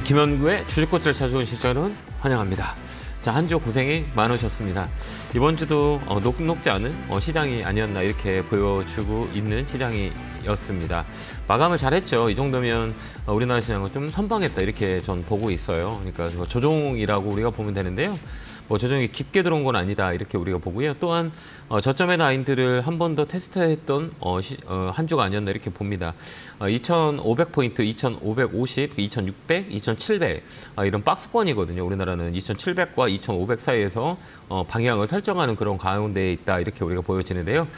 김현구의 주식꽃을 찾아온 시청자는 환영합니다. 자, 한 주 고생이 많으셨습니다. 이번 주도 녹록지 않은 시장이 아니었나 이렇게 보여주고 있는 시장이었습니다. 마감을 잘했죠. 이 정도면 우리나라 시장은 좀 선방했다 이렇게 전 보고 있어요. 그러니까 조정이라고 우리가 보면 되는데요. 조정이 깊게 들어온 건 아니다 이렇게 우리가 보고요. 또한 저점의 라인들을 한 번 더 테스트했던 한 주가 아니었나 이렇게 봅니다. 2,500포인트, 2,550, 2,600, 2,700 이런 박스권이거든요. 우리나라는 2,700과 2,500 사이에서 방향을 설정하는 그런 가운데에 있다 이렇게 우리가 보여지는데요.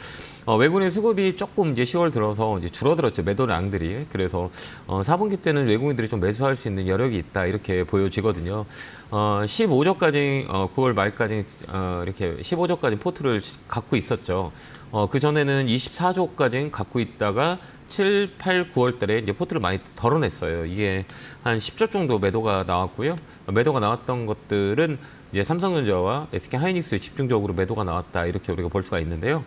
외국인 수급이 조금 이제 10월 들어서 이제 줄어들었죠. 매도량들이. 그래서 4분기 때는 외국인들이 좀 매수할 수 있는 여력이 있다 이렇게 보여지거든요. 15조까지 9월 말까지 이렇게 15조까지 포트를 갖고 있었죠. 그 전에는 24조까지 갖고 있다가 7, 8, 9월 달에 이제 포트를 많이 덜어냈어요. 이게 한 10조 정도 매도가 나왔고요. 매도가 나왔던 것들은 이제 삼성전자와 SK하이닉스 집중적으로 매도가 나왔다 이렇게 우리가 볼 수가 있는데요.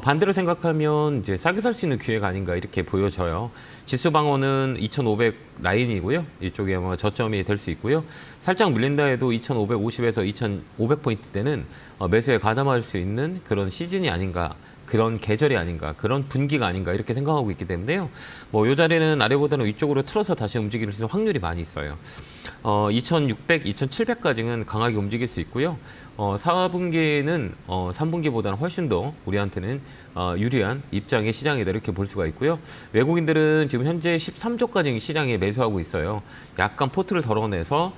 반대로 생각하면 이제 싸게 살 수 있는 기회가 아닌가 이렇게 보여져요. 지수 방어는 2,500 라인이고요. 이쪽에 아마 저점이 될 수 있고요. 살짝 밀린다 해도 2,550에서 2,500포인트 때는 매수에 가담할 수 있는 그런 시즌이 아닌가. 그런 계절이 아닌가, 그런 분기가 아닌가 이렇게 생각하고 있기 때문에요. 이 자리는 아래보다는 위쪽으로 틀어서 다시 움직일 수 있는 확률이 많이 있어요. 2,600, 2,700까지는 강하게 움직일 수 있고요. 4분기에는 3분기보다는 훨씬 더 우리한테는 유리한 입장의 시장이다 이렇게 볼 수가 있고요. 외국인들은 지금 현재 13조까지 시장에 매수하고 있어요. 약간 포트를 덜어내서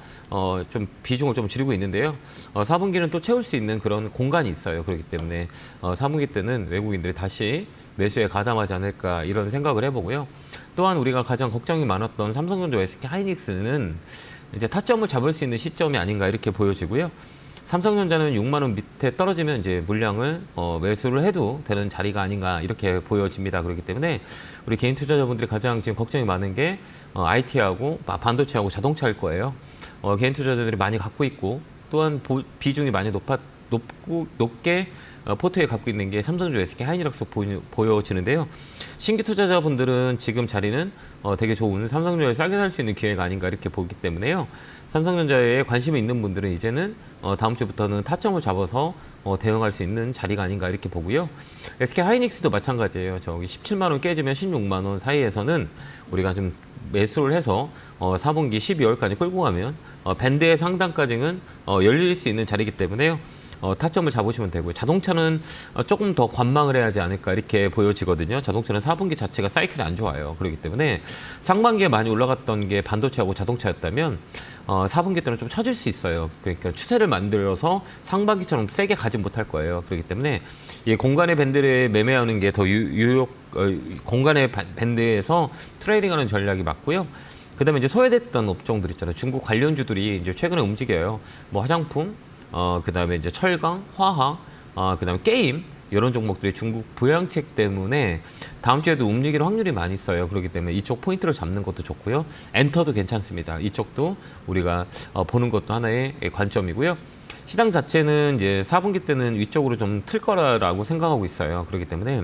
좀 비중을 좀 줄이고 있는데요. 4분기는 또 채울 수 있는 그런 공간이 있어요. 그렇기 때문에 4분기 때는 외국인들이 다시 매수에 가담하지 않을까 이런 생각을 해보고요. 또한 우리가 가장 걱정이 많았던 삼성전자, SK하이닉스는 이제 타점을 잡을 수 있는 시점이 아닌가 이렇게 보여지고요. 삼성전자는 6만 원 밑에 떨어지면 이제 물량을 매수를 해도 되는 자리가 아닌가 이렇게 보여집니다. 그렇기 때문에 우리 개인 투자자분들이 가장 지금 걱정이 많은 게 IT하고 반도체하고 자동차일 거예요. 개인 투자자들이 많이 갖고 있고 또한 비중이 많이 높게 포트에 갖고 있는 게 삼성전자, SK하이닉스 보여지는데요. 신규 투자자분들은 지금 자리는 되게 좋은 삼성전자를 싸게 살 수 있는 기회가 아닌가 이렇게 보기 때문에요. 삼성전자에 관심이 있는 분들은 이제는 다음 주부터는 타점을 잡아서 대응할 수 있는 자리가 아닌가 이렇게 보고요. SK하이닉스도 마찬가지예요. 저기 17만 원 깨지면 16만 원 사이에서는 우리가 좀 매수를 해서 4분기 12월까지 끌고 가면 밴드의 상단까지는 열릴 수 있는 자리이기 때문에요. 타점을 잡으시면 되고요. 자동차는 조금 더 관망을 해야 하지 않을까 이렇게 보여지거든요. 자동차는 4분기 자체가 사이클이 안 좋아요. 그렇기 때문에 상반기에 많이 올라갔던 게 반도체하고 자동차였다면 4분기 때는 좀 처질 수 있어요. 그러니까 추세를 만들어서 상반기처럼 세게 가지 못할 거예요. 그렇기 때문에 이 공간의 밴드를 매매하는 게 더 공간의 밴드에서 트레이딩하는 전략이 맞고요. 그다음에 이제 소외됐던 업종들 있잖아요. 중국 관련주들이 이제 최근에 움직여요. 화장품, 그다음에 이제 철강, 화학, 그다음에 게임 이런 종목들이 중국 부양책 때문에 다음 주에도 움직일 확률이 많이 있어요. 그렇기 때문에 이쪽 포인트를 잡는 것도 좋고요. 엔터도 괜찮습니다. 이쪽도 우리가 보는 것도 하나의 관점이고요. 시장 자체는 이제 4분기 때는 위쪽으로 좀 틀 거라고 생각하고 있어요. 그렇기 때문에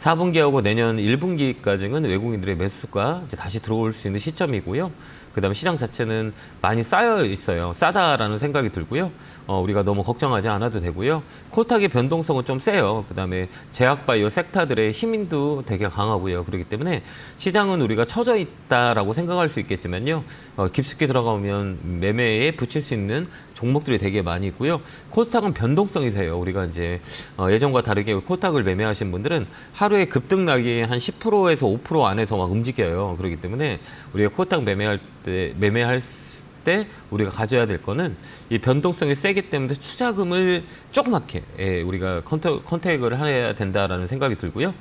4분기하고 내년 1분기까지는 외국인들의 매수가 이제 다시 들어올 수 있는 시점이고요. 그다음에 시장 자체는 많이 쌓여 있어요. 싸다라는 생각이 들고요. 우리가 너무 걱정하지 않아도 되고요. 코스닥의 변동성은 좀 세요. 그다음에 제약바이오 섹터들의 힘도 되게 강하고요. 그렇기 때문에 시장은 우리가 처져 있다라고 생각할 수 있겠지만요. 깊숙이 들어가면 매매에 붙일 수 있는 종목들이 되게 많이 있고요. 코스닥은 변동성이 세요. 우리가 이제 예전과 다르게 코스닥을 매매하신 분들은 하루에 급등락이 한 10%에서 5% 안에서 막 움직여요. 그렇기 때문에 우리가 코스닥 매매할 때 우리가 가져야 될 거는 이 변동성이 세기 때문에 투자금을 조그맣게 우리가 컨택을 해야 된다라는 생각이 들고요.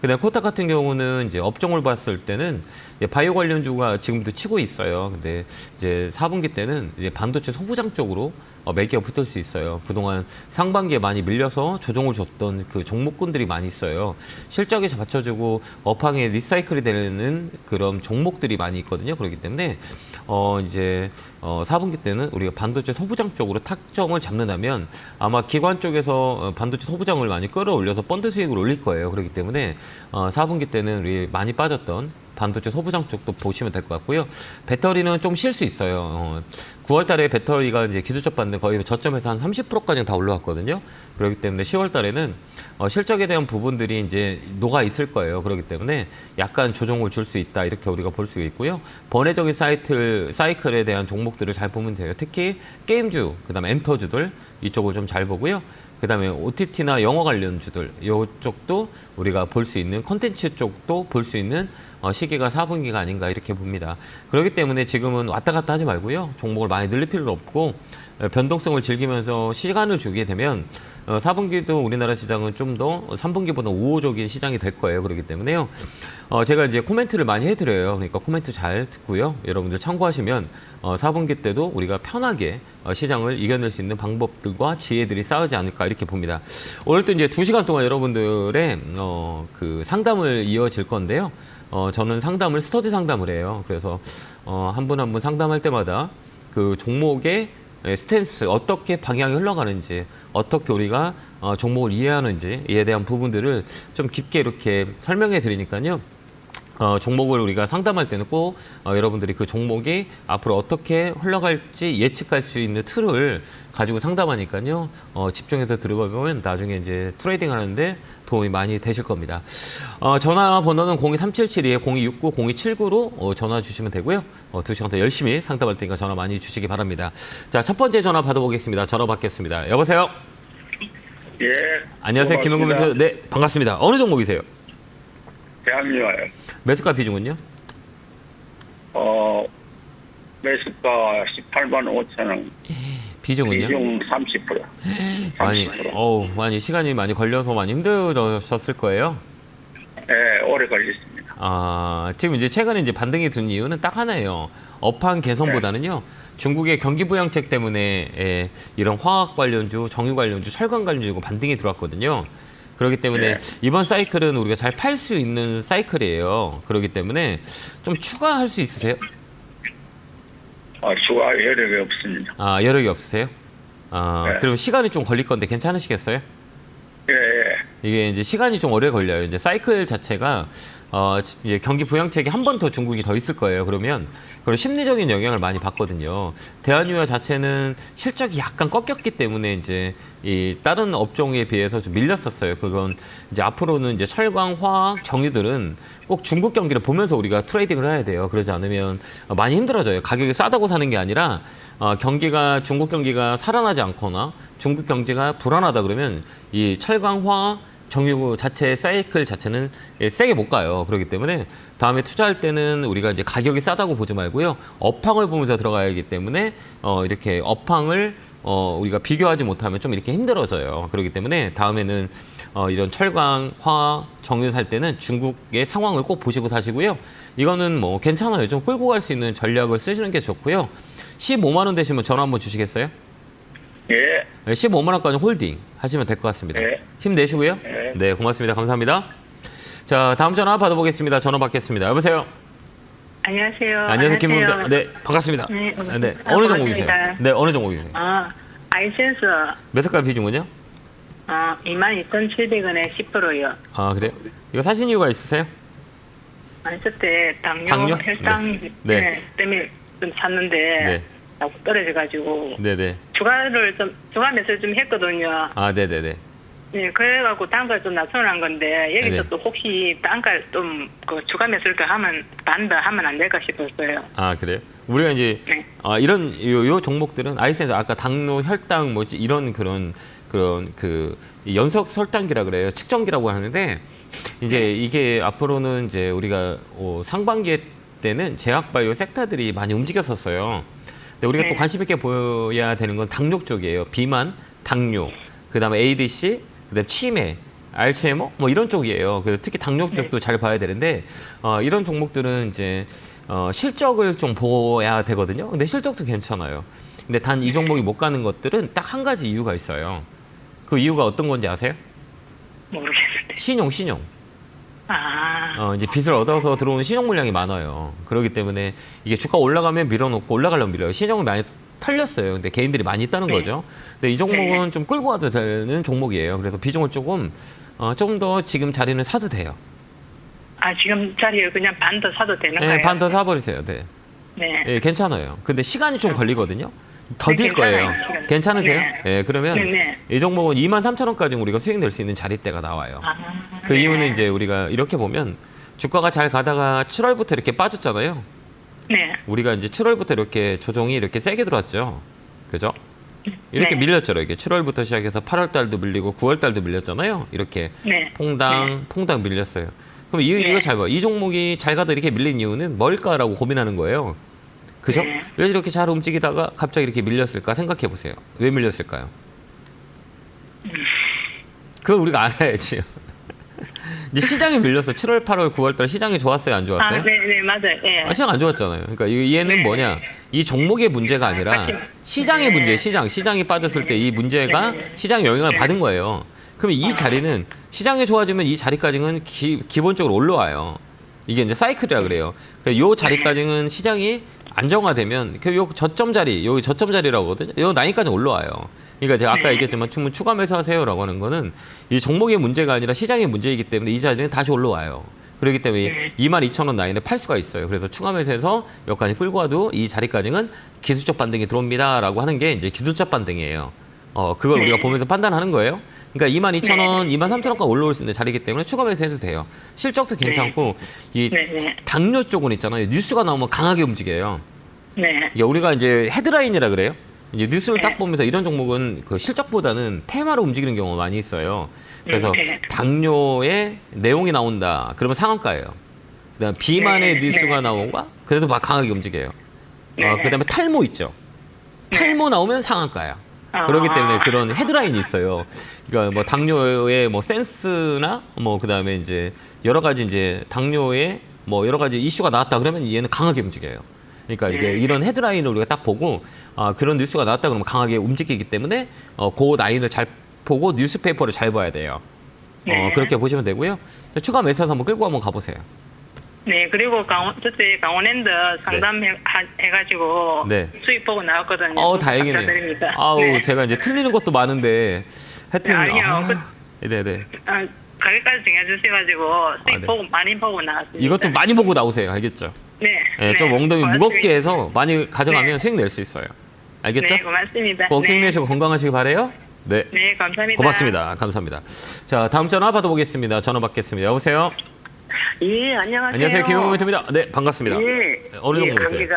그다음 코스닥 같은 경우는 이제 업종을 봤을 때는 바이오 관련주가 지금도 치고 있어요. 근데 이제 4분기 때는 이제 반도체 소부장 쪽으로 매기가 붙을 수 있어요. 그동안 상반기에 많이 밀려서 조정을 줬던 그 종목군들이 많이 있어요. 실적이 받쳐주고 업황에 리사이클이 되는 그런 종목들이 많이 있거든요. 그렇기 때문에 이제 4분기 때는 우리가 반도체 소부장 쪽으로 타점을 잡는다면 아마 기관 쪽에서 반도체 소부장을 많이 끌어올려서 펀드 수익을 올릴 거예요. 그렇기 때문에 4분기 때는 우리 많이 빠졌던 반도체 소부장 쪽도 보시면 될 것 같고요. 배터리는 좀 쉴 수 있어요. 9월 달에 배터리가 이제 기술적 반등 거의 저점에서 한 30%까지 다 올라왔거든요. 그렇기 때문에 10월 달에는 실적에 대한 부분들이 이제 녹아 있을 거예요. 그렇기 때문에 약간 조정을 줄 수 있다. 이렇게 우리가 볼 수 있고요. 번외적인 사이클에 대한 종목들을 잘 보면 돼요. 특히 게임주, 그다음에 엔터주들 이쪽을 좀 잘 보고요. 그다음에 OTT나 영어 관련주들 이쪽도 우리가 볼 수 있는 컨텐츠 쪽도 볼 수 있는 시기가 4분기가 아닌가 이렇게 봅니다. 그렇기 때문에 지금은 왔다 갔다 하지 말고요. 종목을 많이 늘릴 필요는 없고 변동성을 즐기면서 시간을 주게 되면 4분기도 우리나라 시장은 좀 더 3분기보다 우호적인 시장이 될 거예요. 그렇기 때문에요. 제가 이제 코멘트를 많이 해드려요. 그러니까 코멘트 잘 듣고요. 여러분들 참고하시면 4분기 때도 우리가 편하게 시장을 이겨낼 수 있는 방법들과 지혜들이 쌓이지 않을까 이렇게 봅니다. 오늘 또 이제 2시간 동안 여러분들의 그 상담을 이어질 건데요. 저는 스터디 상담을 해요. 그래서 한 분 한 분 상담할 때마다 그 종목의 스탠스, 어떻게 방향이 흘러가는지, 어떻게 우리가 종목을 이해하는지에 대한 부분들을 좀 깊게 이렇게 설명해 드리니까요. 종목을 우리가 상담할 때는 꼭 여러분들이 그 종목이 앞으로 어떻게 흘러갈지 예측할 수 있는 툴을 가지고 상담하니까요. 집중해서 들어보면 나중에 이제 트레이딩 하는데 도움이 많이 되실 겁니다. 전화번호는 02377-0269-0279로 전화 주시면 되고요. 2시간 더 열심히 상담할 테니까 전화 많이 주시기 바랍니다. 자, 첫 번째 전화 받아보겠습니다. 전화 받겠습니다. 여보세요? 예. 안녕하세요. 김영구 멘트. 네, 반갑습니다. 어느 종목이세요? 대학로요. 매수가 비중은요? 매수가 18만 5천 원. 비중은요? 비중 30%. 많이 시간이 많이 걸려서 많이 힘들으셨을 거예요. 예, 오래 걸렸습니다. 지금 이제 최근에 이제 반등이 든 이유는 딱 하나예요. 업황 개선보다는요. 중국의 경기 부양책 때문에 이런 화학 관련주, 정유 관련주, 철강 관련주 반등이 들어왔거든요. 그렇기 때문에 이번 사이클은 우리가 잘 팔 수 있는 사이클이에요. 그렇기 때문에 좀 추가할 수 있으세요? 추가 여력이 없습니다. 여력이 없으세요? 네. 그럼 시간이 좀 걸릴 건데 괜찮으시겠어요? 예. 이게 이제 시간이 좀 오래 걸려요. 이제 사이클 자체가 이제 경기 부양책이 한 번 더 중국이 더 있을 거예요. 그러면 그런 심리적인 영향을 많이 받거든요. 대한유화 자체는 실적이 약간 꺾였기 때문에 이제 이 다른 업종에 비해서 좀 밀렸었어요. 그건 이제 앞으로는 이제 철강, 화학, 정유들은 꼭 중국 경기를 보면서 우리가 트레이딩을 해야 돼요. 그러지 않으면 많이 힘들어져요. 가격이 싸다고 사는 게 아니라 중국 경기가 살아나지 않거나 중국 경제가 불안하다 그러면 이 철강, 화학, 정유 자체의 사이클 자체는 세게 못 가요. 그렇기 때문에 다음에 투자할 때는 우리가 이제 가격이 싸다고 보지 말고요. 업황을 보면서 들어가야 하기 때문에 이렇게 업황을 우리가 비교하지 못하면 좀 이렇게 힘들어져요. 그렇기 때문에 다음에는 이런 철강, 화학, 정유 살 때는 중국의 상황을 꼭 보시고 사시고요. 이거는 뭐 괜찮아요. 좀 끌고 갈 수 있는 전략을 쓰시는 게 좋고요. 15만 원 되시면 전화 한번 주시겠어요? 예. 15만 원까지 홀딩 하시면 될 것 같습니다. 힘내시고요. 네, 고맙습니다. 감사합니다. 자, 다음 전화 받아보겠습니다. 전화 받겠습니다. 여보세요? 안녕하세요. 안녕하세요. 김문자. 네, 반갑습니다. 네, 네. 어느 종목이세요? 네, 어느 종목이세요? 아이센스. 매수가 비중은요? 22,700원에 10%요. 그래요? 이거 사신 이유가 있으세요? 그때 당뇨? 혈당 네. 때문에 좀 샀는데 네. 자꾸 떨어져가지고 네네. 추가 매수를 좀 했거든요. 네네네. 네, 그래갖고 단가를 좀 낮춰놓은 건데 여기서 네. 또 혹시 단가를 좀 그 추가 매수를 더 하면 하면 안 될까 싶었어요. 그래요? 우리가 이제 네. 이런 요 종목들은 아이센스 아까 당뇨, 혈당 뭐지 이런 그런 그 연속 설탕기라 그래요. 측정기라고 하는데 이제 이게 앞으로는 이제 우리가 상반기 때는 제약바이오 섹터들이 많이 움직였었어요. 근데 우리가 또 관심 있게 보여야 되는 건 당뇨 쪽이에요. 비만, 당뇨, 그다음에 ADC, 그다음에 치매, 알츠하이머 뭐 이런 쪽이에요. 그래서 특히 당뇨 쪽도 잘 봐야 되는데 이런 종목들은 이제 실적을 좀 보야 되거든요. 근데 실적도 괜찮아요. 근데 단 이 종목이 못 가는 것들은 딱 한 가지 이유가 있어요. 그 이유가 어떤 건지 아세요? 모르겠는데. 신용. 이제 빚을 얻어서 들어오는 신용 물량이 많아요. 그렇기 때문에 이게 주가 올라가면 밀어놓고 올라가려면 밀어요. 신용을 많이 털렸어요. 근데 개인들이 많이 있다는 거죠. 근데 이 종목은 좀 끌고 가도 되는 종목이에요. 그래서 비중을 조금 더 지금 자리는 사도 돼요. 지금 자리에 그냥 반 더 사도 되는 거예요? 네, 반 더 사버리세요. 네. 네. 예, 괜찮아요. 근데 시간이 좀 걸리거든요. 네, 더딜 거예요. 괜찮아요, 시간. 괜찮으세요? 네. 예, 그러면 네. 이 종목은 23,000원까지 우리가 수익 낼 수 있는 자리대가 나와요. 그 네. 이유는 이제 우리가 이렇게 보면 주가가 잘 가다가 7월부터 이렇게 빠졌잖아요. 네. 우리가 이제 7월부터 이렇게 조정이 이렇게 세게 들어왔죠. 그죠? 이렇게 네. 밀렸죠. 이게 7월부터 시작해서 8월 달도 밀리고 9월 달도 밀렸잖아요. 이렇게 네. 퐁당 밀렸어요. 그럼 이거 네. 잘 봐. 이 종목이 잘 가다 이렇게 밀린 이유는 뭘까라고 고민하는 거예요. 그죠? 네. 왜 이렇게 잘 움직이다가 갑자기 이렇게 밀렸을까 생각해 보세요. 왜 밀렸을까요? 그걸 우리가 알아야지. 이제 시장이 밀렸어. 7월, 8월, 9월 달 시장이 좋았어요, 안 좋았어요? 네, 맞아요. 네. 시장 안 좋았잖아요. 그러니까 얘는 뭐냐? 이 종목의 문제가 아니라 시장의 문제, 시장이 빠졌을 때 이 문제가 시장의 영향을 받은 거예요. 그러면 이 자리는 시장이 좋아지면 이 자리까지는 기본적으로 올라와요. 이게 이제 사이클이라 그래요. 요 자리까지는 시장이 안정화되면 요 저점 자리, 여기 저점 자리라고 하거든요. 요 라인까지 올라와요. 그러니까 제가 아까 얘기했지만 충분히 추가 매수하세요라고 하는 거는 이 종목의 문제가 아니라 시장의 문제이기 때문에 이 자리는 다시 올라와요. 그렇기 때문에 22,000원 라인에 팔 수가 있어요. 그래서 추가 매수해서 여기까지 끌고 와도 이 자리까지는 기술적 반등이 들어옵니다라고 하는 게 이제 기술적 반등이에요. 그걸 우리가 보면서 판단하는 거예요. 그러니까 22,000원, 23,000원까지 올라올 수 있는 자리이기 때문에 추가 매수해도 돼요. 실적도 괜찮고 이 당뇨 쪽은 있잖아요. 뉴스가 나오면 강하게 움직여요. 네. 이게 우리가 이제 헤드라인이라 그래요. 이제 뉴스를 딱 보면서 이런 종목은 그 실적보다는 테마로 움직이는 경우가 많이 있어요. 그래서 당뇨의 내용이 나온다. 그러면 상한가예요. 그다음 비만의 뉴스가 나오고 그래도 막 강하게 움직여요. 그다음에 탈모 있죠. 탈모 나오면 상한가야. 그렇기 때문에 그런 헤드라인이 있어요. 그러니까 뭐 당뇨의 뭐 센스나 뭐 그다음에 이제 여러 가지 이제 당뇨의 뭐 여러 가지 이슈가 나왔다 그러면 얘는 강하게 움직여요. 그러니까 이게 이런 헤드라인을 우리가 딱 보고 그런 뉴스가 나왔다 그러면 강하게 움직이기 때문에 그 라인을 잘 보고 뉴스페이퍼를 잘 봐야 돼요. 그렇게 보시면 되고요. 추가 매수해서 한번 끌고 한번 가보세요. 네, 그리고 저때 강원랜드 상담해가지고 네. 수익 보고 나왔거든요. 다행이네요. 감사드립니다. 아우, 네. 제가 이제 틀리는 것도 많은데 하여튼 아니요. 네네. 가격까지 정해주셔가지고 수익 네. 보고 많이 보고 나왔습니다. 이것도 많이 보고 나오세요. 알겠죠? 네. 네, 좀 엉덩이 고맙습니다. 무겁게 해서 많이 가져가면 수익 낼 수 있어요. 알겠죠? 네, 고맙습니다. 꼭 수익 네. 내시고 건강하시기 바래요. 네. 네, 감사합니다. 고맙습니다. 감사합니다. 자, 다음 전화 받아보겠습니다. 전화 받겠습니다. 여보세요? 예, 안녕하세요. 안녕하세요. 김용구 멘트입니다. 네, 반갑습니다. 예, 어느 종목이세요?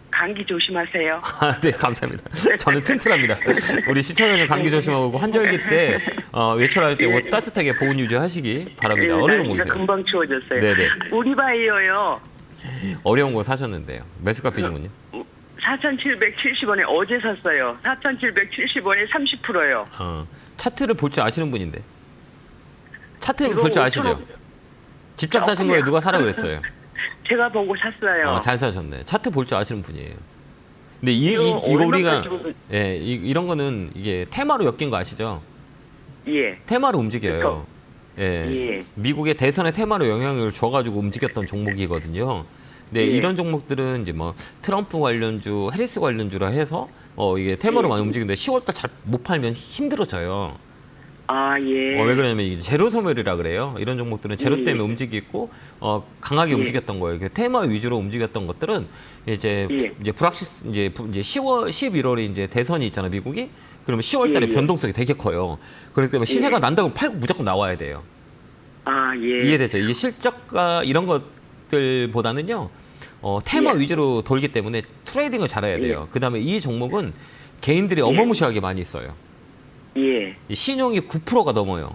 감기 조심하세요. 네, 감사합니다. 저는 튼튼합니다. 우리 시청자님 감기 조심하고 환절기 때 외출할 때 옷 따뜻하게 보온 유지하시기 바랍니다. 어느 날씨가 종목이세요? 금방 추워졌어요. 네네. 우리바이어요. 어려운 거 사셨는데요. 매수가 비중은요? 4,770원에 어제 샀어요. 4,770원에 30%요. 차트를 볼 줄 아시는 분인데. 차트를 이거 볼 줄 아시죠? 5,000원. 직접 사신 거예요? 누가 사라 그랬어요? 제가 보고 샀어요. 잘 사셨네. 차트 볼 줄 아시는 분이에요. 근데 이거 이거 우리가 얼마까지 이런 거는 이게 테마로 엮인 거 아시죠? 예. 테마로 움직여요. 예. 미국의 대선의 테마로 영향을 줘가지고 움직였던 종목이거든요. 근데 이런 종목들은 이제 뭐 트럼프 관련주, 해리스 관련주라 해서 이게 테마로 많이 움직이는데 10월달 잘 못 팔면 힘들어져요. 아, 예. 왜 그러냐면 이게 제로 소멸이라 그래요. 이런 종목들은 제로 때문에 움직이고 강하게 움직였던 거예요. 테마 위주로 움직였던 것들은 이제 불확실 이제 10월 11월에 이제 대선이 있잖아요, 미국이. 그러면 10월달에 변동성이 되게 커요. 그렇기 때문에 시세가 난다고 팔고 무조건 나와야 돼요. 아, 예. 이해되죠? 이게 실적과 이런 것들보다는요, 테마 위주로 돌기 때문에 트레이딩을 잘해야 돼요. 그 다음에 이 종목은 개인들이 어마무시하게 많이 있어요. 예. 이 신용이 9%가 넘어요.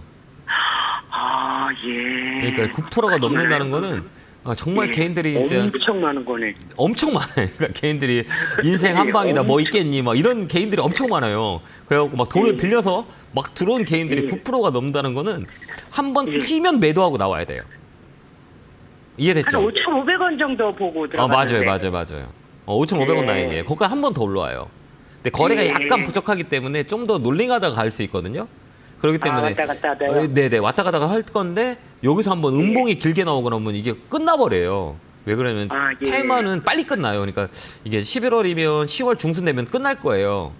아, 예. 그러니까 9%가 넘는다는 거는 정말 개인들이 이제 엄청 많은 거네. 엄청 많아요. 그러니까 개인들이 인생 한 방이다 뭐 있겠니 막 이런 개인들이 엄청 많아요. 그래갖고 막 돈을 빌려서 막 들어온 개인들이 9%가 넘는다는 거는 한 번 튀면 매도하고 나와야 돼요. 한 이해됐죠? 5,500원 정도 보고 들어갔는데. 맞아요. 5,500원 라인이에요. 거기가 한 번 더 올라와요. 근데 거래가 약간 부족하기 때문에 좀 더 놀링하다가 갈 수 있거든요. 그렇기 때문에 왔다 갔다 하다가. 네네 왔다 갔다가 할 건데 여기서 한번 음봉이 길게 나오고 나면 이게 끝나버려요. 왜 그러냐면 테마는 빨리 끝나요. 그러니까 이게 11월이면 10월 중순 되면 끝날 거예요.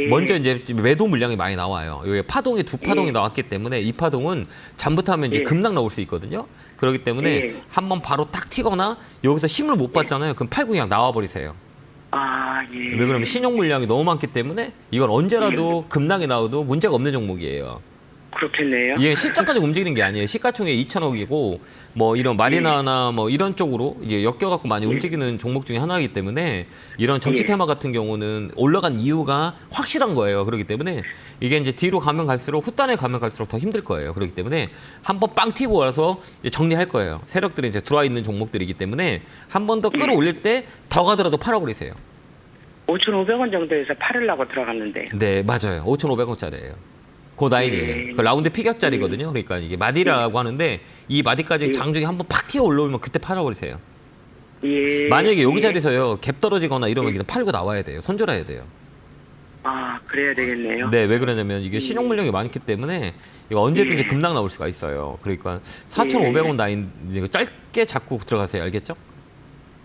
먼저 이제 매도 물량이 많이 나와요. 여기 파동이 두 파동이 나왔기 때문에 이 파동은 잠부터 하면 이제 급락 나올 수 있거든요. 그렇기 때문에 예. 한번 바로 딱 튀거나 여기서 힘을 못 받잖아요. 그럼 팔고 그냥 나와버리세요. 아, 예. 왜 그러면 신용 물량이 너무 많기 때문에 이건 언제라도 급락이 나와도 문제가 없는 종목이에요. 그렇겠네요. 이게 실적까지 움직이는 게 아니에요. 시가총액 2천억이고 뭐 이런 마리나나 뭐 이런 쪽으로 이게 엮여갖고 많이 움직이는 종목 중에 하나이기 때문에 이런 정치 테마 같은 경우는 올라간 이유가 확실한 거예요. 그렇기 때문에 이게 이제 뒤로 가면 갈수록 후단에 가면 갈수록 더 힘들 거예요. 그렇기 때문에 한번 빵 튀고 와서 이제 정리할 거예요. 세력들이 이제 들어와 있는 종목들이기 때문에 한 번 더 끌어올릴 때 더 가더라도 팔아버리세요. 5,500원 정도에서 팔으려고 들어갔는데. 네, 맞아요. 5,500원짜리예요. 그 라인이에요. 그 라운드 피격짜리거든요. 그러니까 이게 마디라고 하는데 이 마디까지 장중에 한번 팍 튀어 올라오면 그때 팔아버리세요. 예. 만약에 여기 예. 자리에서요 갭 떨어지거나 이러면 그냥 팔고 나와야 돼요. 손절해야 돼요. 아, 그래야 되겠네요. 네, 왜 그러냐면 이게 신용 물량이 많기 때문에 이거 언제든지 급락 나올 수가 있어요. 그러니까 4,500원 라인 이거 짧게 잡고 들어가세요. 알겠죠?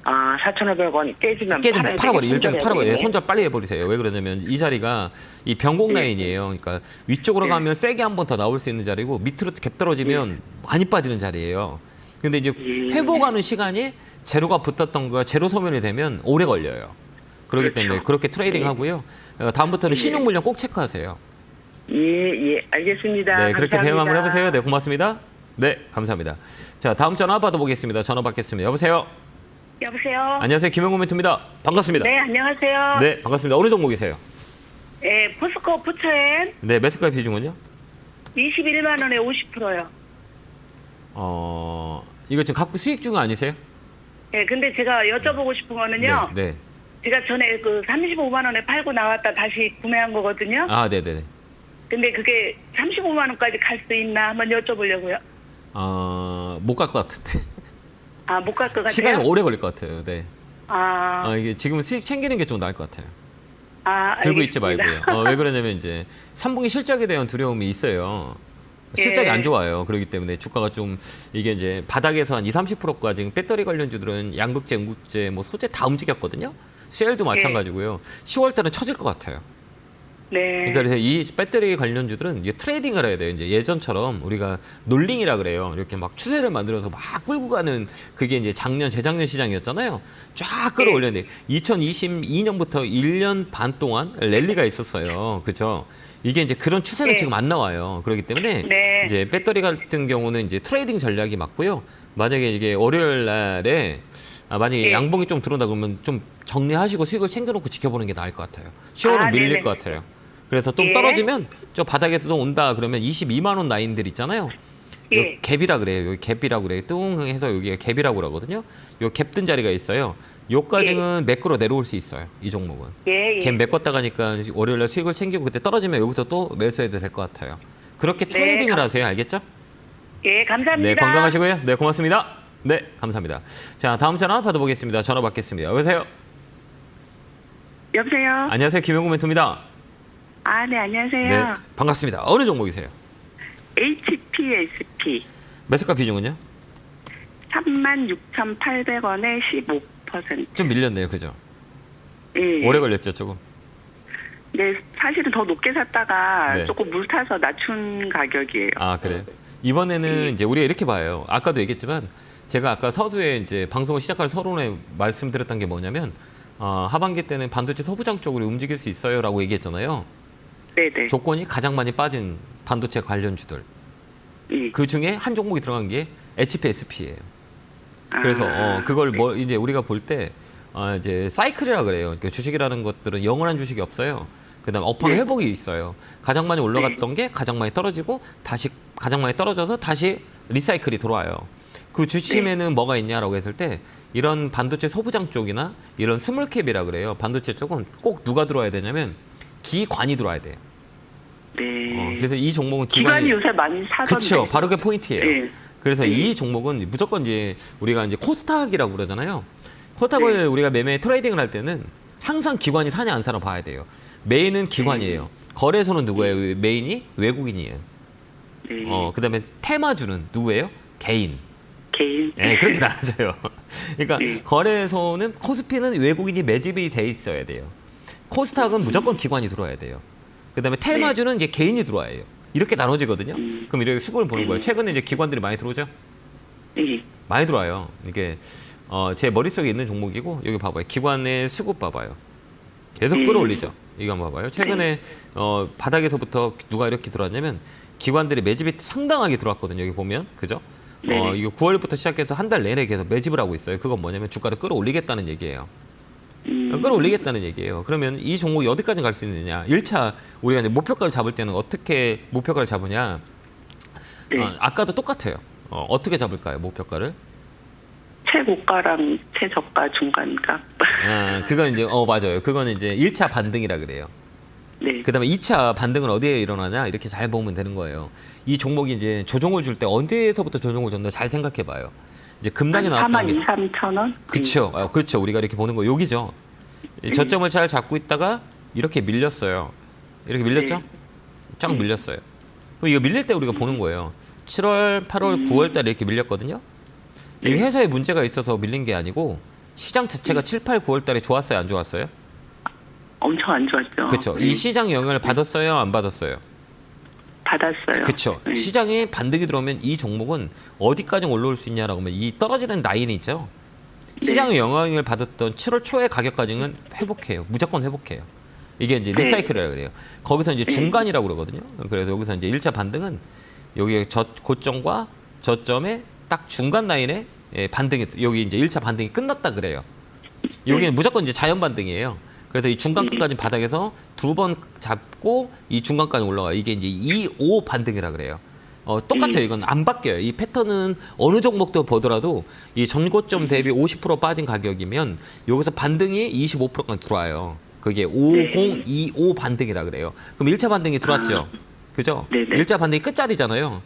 아, 4,500원 깨지면 팔아버려. 일단 팔아버려. 예, 되겠네. 손절 빨리 해버리세요. 왜 그러냐면 이 자리가 이 변곡 라인이에요. 그러니까 위쪽으로 가면 세게 한 번 더 나올 수 있는 자리고 밑으로 갭 떨어지면 많이 빠지는 자리예요. 근데 이제 회복하는 시간이 제로가 붙었던 거가 제로 소멸이 되면 오래 걸려요. 그렇기 때문에 그렇게 트레이딩 하고요. 다음부터는 신용 물량 꼭 체크하세요. 예, 예, 알겠습니다. 네, 그렇게 감사합니다. 대응 한번 해보세요. 네, 고맙습니다. 네, 감사합니다. 자, 다음 전화 받아보겠습니다. 전화 받겠습니다. 여보세요. 여보세요. 안녕하세요, 김영구 멘토입니다. 반갑습니다. 네, 안녕하세요. 네, 반갑습니다. 어느 종목이세요? 예, 포스코 부처엔 네, 매수가 비중은요? 21만 원에 50%요. 이거 지금 갖고 수익 중은 아니세요? 예, 근데 제가 여쭤보고 싶은 거는요. 네. 제가 전에 그 35만 원에 팔고 나왔다 다시 구매한 거거든요. 아, 네네. 근데 그게 35만 원까지 갈 수 있나 한번 여쭤보려고요. 못 갈 것 같은데. 아, 못 갈 것 같아요. 시간이 오래 걸릴 것 같아요. 네. 아, 이게 지금 수익 챙기는 게 좀 나을 것 같아요. 아, 들고 있지 알겠습니다. 말고요. 왜 그러냐면 이제 3분기 실적에 대한 두려움이 있어요. 실적이 예. 안 좋아요. 그렇기 때문에 주가가 좀 이게 이제 바닥에서 한 20-30%가 지금 배터리 관련주들은 양극재, 음극재, 뭐 소재 다 움직였거든요. 셀도 마찬가지고요. 10월 달은 처질 것 같아요. 네. 그러니까 그래서 이 배터리 관련주들은 이제 트레이딩을 해야 돼요. 이제 예전처럼 우리가 놀링이라 그래요. 이렇게 막 추세를 만들어서 막 끌고 가는 그게 이제 작년, 재작년 시장이었잖아요. 쫙 끌어올렸는데 2022년부터 1년 반 동안 랠리가 있었어요. 그죠? 이게 이제 그런 추세는 네. 지금 안 나와요. 그렇기 때문에 네. 이제 배터리 같은 경우는 이제 트레이딩 전략이 맞고요. 만약에 이게 월요일 날에 만약에 네. 양봉이 좀 들어온다 그러면 좀 정리하시고 수익을 챙겨놓고 지켜보는 게 나을 것 같아요. 10월은 밀릴 네네. 것 같아요. 그래서 좀 예. 떨어지면 저 바닥에서도 온다 그러면 22만 원 라인들 있잖아요. 예. 요 갭이라 그래요. 여기 갭이라고 그래요. 뚱 해서 여기가 갭이라고 그러거든요. 요 갭 뜬 자리가 있어요. 요까지는 매끄러 내려올 수 있어요. 이 종목은. 예, 예. 갭 메꿨다 가니까 월요일날 수익을 챙기고 그때 떨어지면 여기서 또 매수해도 될 것 같아요. 그렇게 네, 트레이딩을 하세요. 알겠죠? 예, 감사합니다. 네, 건강하시고요. 네, 고맙습니다. 네, 감사합니다. 자, 다음 전화 받아보겠습니다. 전화 받겠습니다. 여보세요? 여보세요? 안녕하세요. 김영구 멘토입니다. 아, 네, 안녕하세요. 네, 반갑습니다. 어느 종목이세요? HPSP 매수가 비중은요? 36,800원에 15%. 좀 밀렸네요. 그죠? 예. 오래 걸렸죠, 조금. 네, 사실은 더 높게 샀다가 네. 조금 물 타서 낮춘 가격이에요. 아, 그래요? 이번에는 이제 우리가 이렇게 봐요. 아까도 얘기했지만 제가 아까 서두에 이제 방송을 시작할 서론에 말씀드렸던 게 뭐냐면 하반기 때는 반도체 소부장 쪽으로 움직일 수 있어요라고 얘기했잖아요. 네네. 조건이 가장 많이 빠진 반도체 관련주들. 예. 그 중에 한 종목이 들어간 게 HPSP예요. 아, 그래서 그걸 뭐 이제 우리가 볼 때 이제 사이클이라 그래요. 그러니까 주식이라는 것들은 영원한 주식이 없어요. 그다음에 업황 네. 회복이 있어요. 가장 많이 올라갔던 게 가장 많이 떨어지고 다시 가장 많이 떨어져서 다시 리사이클이 돌아와요. 그 주침에는 뭐가 있냐라고 했을 때 이런 반도체 소부장 쪽이나 이런 스몰캡이라 그래요. 반도체 쪽은 꼭 누가 들어와야 되냐면 기관이 들어와야 돼요. 네. 그래서 이 종목은 기관이 요새 많이 사던데. 그렇죠. 바로 그 포인트예요. 예. 그래서 이 종목은 무조건 이제 우리가 이제 코스닥이라고 그러잖아요. 코스닥을 우리가 매매 트레이딩을 할 때는 항상 기관이 사냐 안 사냐 봐야 돼요. 메인은 기관이에요. 거래소는 누구예요? 메인이 외국인이에요. 네. 그다음에 테마주는 누구예요? 개인. 개인. 네, 그렇게 나눠져요. 그러니까 네. 거래소는 코스피는 외국인이 매집이 돼 있어야 돼요. 코스닥은 무조건 기관이 들어와야 돼요. 그다음에 테마주는 이제 개인이 들어와야 해요. 이렇게 나눠지거든요. 그럼 이렇게 수급을 보는 거예요. 최근에 이제 기관들이 많이 들어오죠. 예. 많이 들어와요. 이게 제 머릿속에 있는 종목이고 여기 봐봐요. 기관의 수급 봐봐요. 계속 끌어올리죠. 이거 한번 봐봐요. 최근에 바닥에서부터 누가 이렇게 들어왔냐면 기관들이 매집이 상당하게 들어왔거든요. 여기 보면 그죠? 네. 이거 9월부터 시작해서 한 달 내내 계속 매집을 하고 있어요. 그건 뭐냐면 주가를 끌어올리겠다는 얘기예요. 끌어올리겠다는 얘기예요. 그러면 이 종목이 어디까지 갈 수 있느냐? 1차 우리가 이제 목표가를 잡을 때는 어떻게 목표가를 잡으냐? 네. 아까도 똑같아요. 어떻게 잡을까요? 목표가를? 최고가랑 최저가 중간가. 그건 이제 맞아요. 그거는 이제 1차 반등이라 그래요. 네. 그다음에 2차 반등은 어디에 일어나냐? 이렇게 잘 보면 되는 거예요. 이 종목이 이제 조정을 줄 때 언제서부터 조정을 줬나 잘 생각해 봐요. 이제 급락이 나왔다는 게 42,000원? 그렇죠. 그렇죠. 우리가 이렇게 보는 거 여기죠. 저점을 잘 잡고 있다가 이렇게 밀렸어요. 이렇게 밀렸죠? 네. 쫙 밀렸어요. 그럼 이거 밀릴 때 우리가 보는 거예요. 7월, 8월, 9월 달에 이렇게 밀렸거든요. 이 회사에 문제가 있어서 밀린 게 아니고 시장 자체가 7, 8, 9월 달에 좋았어요, 안 좋았어요? 엄청 안 좋았죠. 그렇죠. 이 시장 영향을 받았어요, 안 받았어요? 받았어요. 그렇죠. 네. 시장에 반등이 들어오면 이 종목은 어디까지 올라올 수 있냐라고 하면 이 떨어지는 라인이 있죠. 시장의 영향을 받았던 7월 초의 가격까지는 회복해요. 무조건 회복해요. 이게 이제 네. 리사이클이라고 그래요. 거기서 이제 중간이라고 그러거든요. 그래서 여기서 이제 1차 반등은 여기 고점과 저점의 딱 중간 라인에 반등이 여기 이제 1차 반등이 끝났다 그래요. 여기는 무조건 이제 자연 반등이에요. 그래서 이 중간까지 바닥에서 두 번 잡고 이 중간까지 올라가요. 이게 이제 2, 5 반등이라 그래요. 똑같아요. 이건 안 바뀌어요. 이 패턴은 어느 종목도 보더라도 이 전고점 대비 50% 빠진 가격이면 여기서 반등이 25%까지 들어와요. 그게 50, 25 반등이라 그래요. 그럼 1차 반등이 들어왔죠. 그죠? 네네. 1차 반등이 끝자리잖아요.